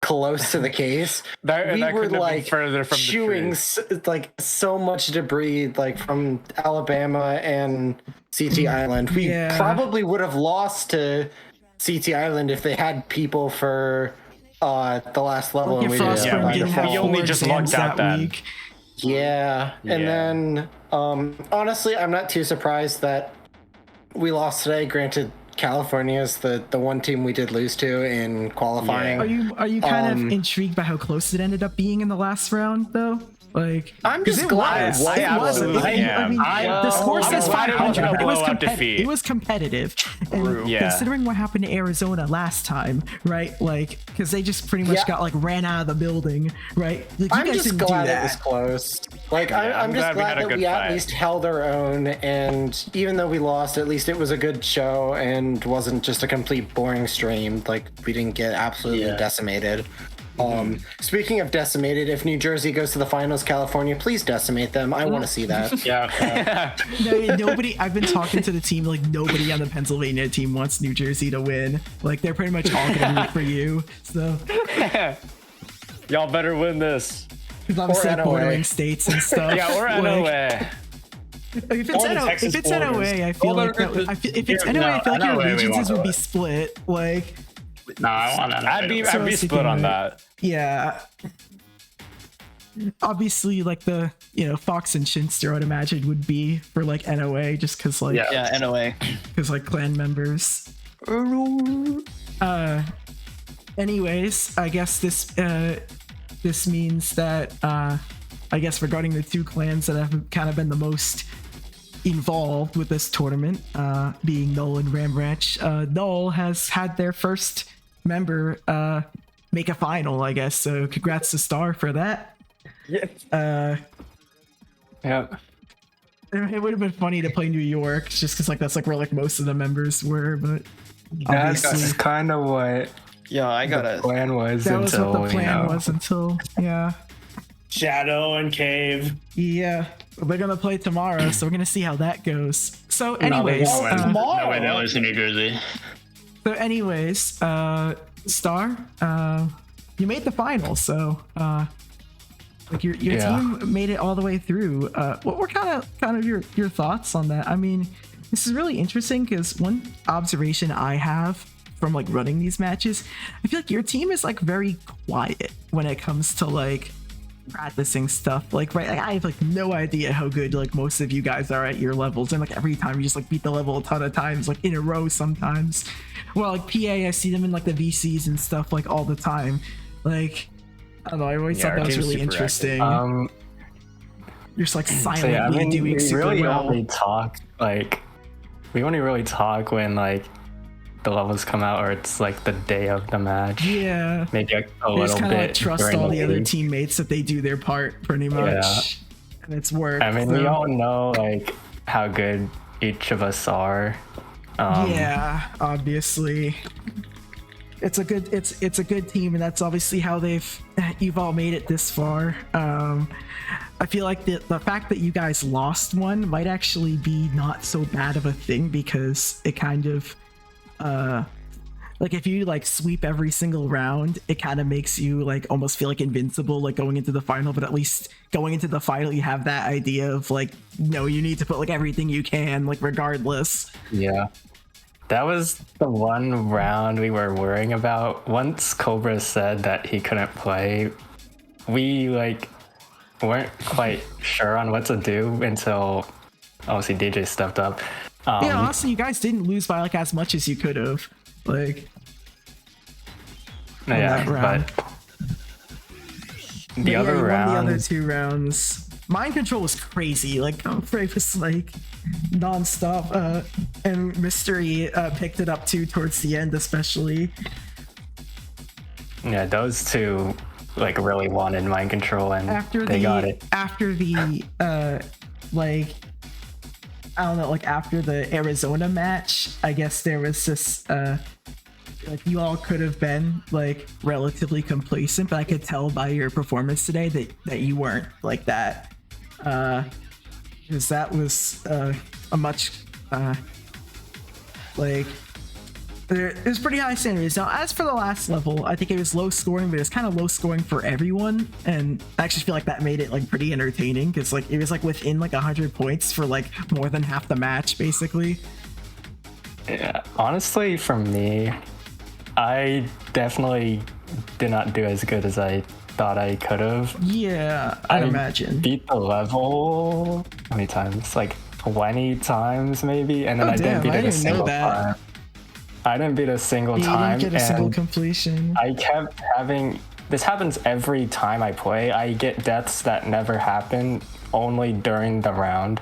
close to the case. That we were couldn't have been further from the chewing truth. so much debris from Alabama and CT Island. We Yeah. probably would have lost to CT Island if they had people for the last level. If we Frostburn didn't. didn't have We only 4 just exams lucked out that then. week. Yeah, and Yeah. then honestly, I'm not too surprised that we lost today. Granted, California is the one team we did lose to in qualifying. Are you kind of intrigued by how close it ended up being in the last round, though? Like, I'm just glad it wasn't. I mean, the score says 500, but it was competitive. And considering what happened to Arizona last time, right? Like, because they just pretty much got like ran out of the building, right? Like, I'm just glad it was close. Like, I'm just glad that we at least held our own, and even though we lost, at least it was a good show and wasn't just a complete boring stream. Like, we didn't get absolutely decimated. Speaking of decimated, if New Jersey goes to the finals, California, please decimate them. I want to see that. Nobody. I've been talking to the team. Like, nobody on the Pennsylvania team wants New Jersey to win. Like, they're pretty much all gonna root for you. So y'all better win this. Because obviously bordering states and stuff. Yeah, we're NOA. If it's NOA, I feel like if it's NOA, I feel like your allegiances would be split. Like. No, I want to. I'd be split on that. Yeah. Obviously, like the Fox and Shinster, I'd imagine would be for like NOA, just because like NOA, because like clan members. Anyways, I guess this means that I guess regarding the two clans that have kind of been the most involved with this tournament, being Null and Ram Ranch, Null has had their first member make a final, I guess. So congrats to Star for that. Yeah. It would have been funny to play New York, just because like that's like where like most of the members were, but that's kind of what. Yeah, I got the plan was. That was what the plan was until Shadow and Cave. Yeah, they're gonna play tomorrow, so we're gonna see how that goes. So, anyways, no way they lose in New Jersey. So, anyways, Star, you made the final, so like your team made it all the way through. What were kind of your thoughts on that? I mean, this is really interesting because one observation I have from like running these matches, I feel like your team is like very quiet when it comes to like practicing stuff. Like, right, like, I have like no idea how good like most of you guys are at your levels, and like every time you just like beat the level a ton of times, like in a row sometimes. Well, like PA, I see them in like the VCs and stuff like all the time. Like, I don't know, I always thought that was really interesting. You're just like silently doing super really well. Only talk like we only really talk when like the levels come out, or it's like the day of the match. Yeah, maybe a they little just bit. Like trust all the other teammates that they do their part pretty much, and it's worked. I mean, we all know like how good each of us are. Yeah, obviously, it's a good team, and that's obviously how you've all made it this far. I feel like the fact that you guys lost one might actually be not so bad of a thing, because it kind of like if you like sweep every single round, it kind of makes you like almost feel like invincible like going into the final. But at least going into the final, you have that idea of like, no, you need to put like everything you can, like regardless. Yeah, that was the one round we were worrying about. Once Cobra said that he couldn't play, we like weren't quite sure on what to do until obviously DJ stepped up. Yeah, honestly, you guys didn't lose by like as much as you could have. Like, yeah, but the other two rounds, mind control was crazy. Like, Frey was like nonstop, and Mystery picked it up too towards the end, especially. Yeah, those two like really wanted mind control, and they got it. After the like, I don't know, like after the Arizona match, I guess there was this like you all could have been like relatively complacent, but I could tell by your performance today that you weren't like that, because that was a much like it was pretty high standards. Now, as for the last level, I think it was low scoring, but it's kind of low scoring for everyone, and I actually feel like that made it like pretty entertaining, because like it was like within like 100 points for like more than half the match, basically. Yeah, honestly, for me, I definitely did not do as good as I thought I could have. Yeah, I'd imagine. Beat the level how many times? Like 20 times maybe, and then I didn't beat it a single time. I didn't beat a single You time. didn't get a single and completion. I kept having. This happens every time I play. I get deaths that never happen, only during the round.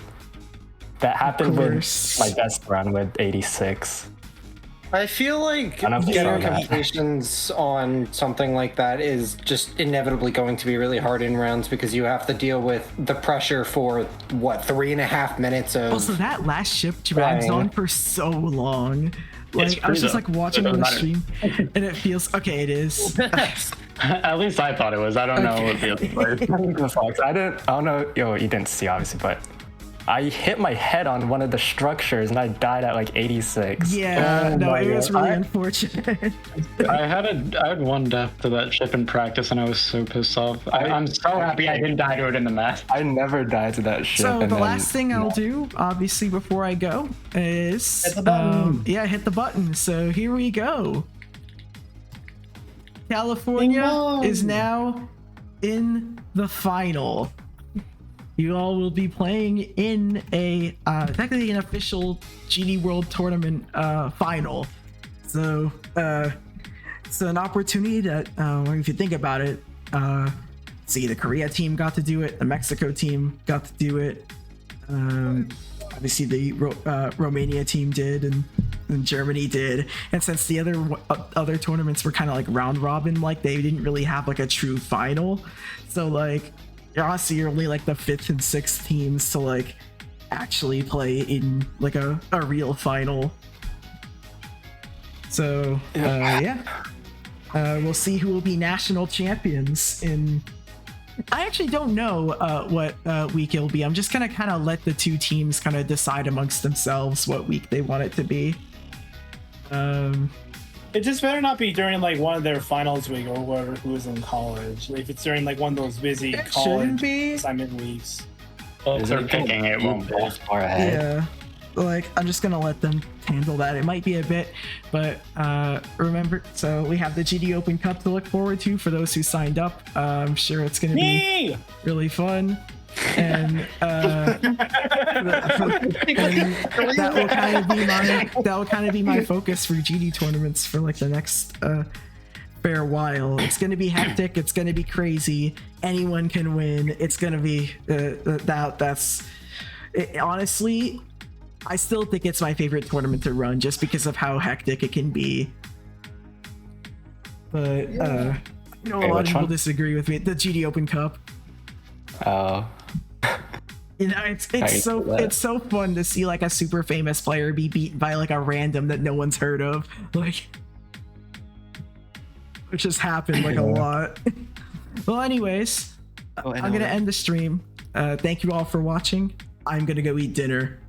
That happened with course. my best run with 86. I feel like I don't know if you getting saw that. completions on something like that is just inevitably going to be really hard in rounds because you have to deal with the pressure for what 3.5 minutes of. Also, that last ship drags Right. on for so long. It's Like I was just free, like though. watching It on the doesn't stream, and it feels okay. It is. At least I thought it was. I don't know what the other players. I don't know. Yo, you didn't see obviously, but I hit my head on one of the structures and I died at like 86. Yeah, Oh no, my it was God. really unfortunate. I had one death to that ship in practice, and I was so pissed off. I'm so happy I didn't die to it in the match. I never died to that ship. So and the then- last thing I'll do, obviously, before I go, is Hit the button. yeah, hit the button. So here we go. California Ding dong. is now in the final. You all will be playing in a technically an official GD World Tournament final. So it's an opportunity that, if you think about it, see, the Korea team got to do it, the Mexico team got to do it. Obviously, the Romania team did, and Germany did. And since the other tournaments were kind of like round robin, like they didn't really have like a true final. So like, honestly, you're only like the 5th and 6th teams to like actually play in like a real final. So we'll see who will be national champions in. I actually don't know what week it'll be. I'm just gonna kind of let the two teams kind of decide amongst themselves what week they want it to be. It just better not be during like one of their finals week or whoever who is in college. If it's during like one of those busy It college shouldn't be. assignment weeks. Well, if Is they're it picking it, won't be. far ahead? Yeah, like I'm just gonna let them handle that. It might be a bit, but remember, so we have the GD Open Cup to look forward to for those who signed up. I'm sure it's gonna be Me! really fun, and that will kind of be my focus for GD tournaments for like the next fair while. It's gonna be hectic. It's gonna be crazy. Anyone can win. It's gonna be honestly, I still think it's my favorite tournament to run just because of how hectic it can be. But I know a lot of which people one? disagree with me. The GD Open Cup. Oh. You know, it's can see that. it's so fun to see like a super famous player be beaten by like a random that no one's heard of, like, which has happened like a lot. Well, anyways, I'm gonna end the stream. Thank you all for watching. I'm gonna go eat dinner.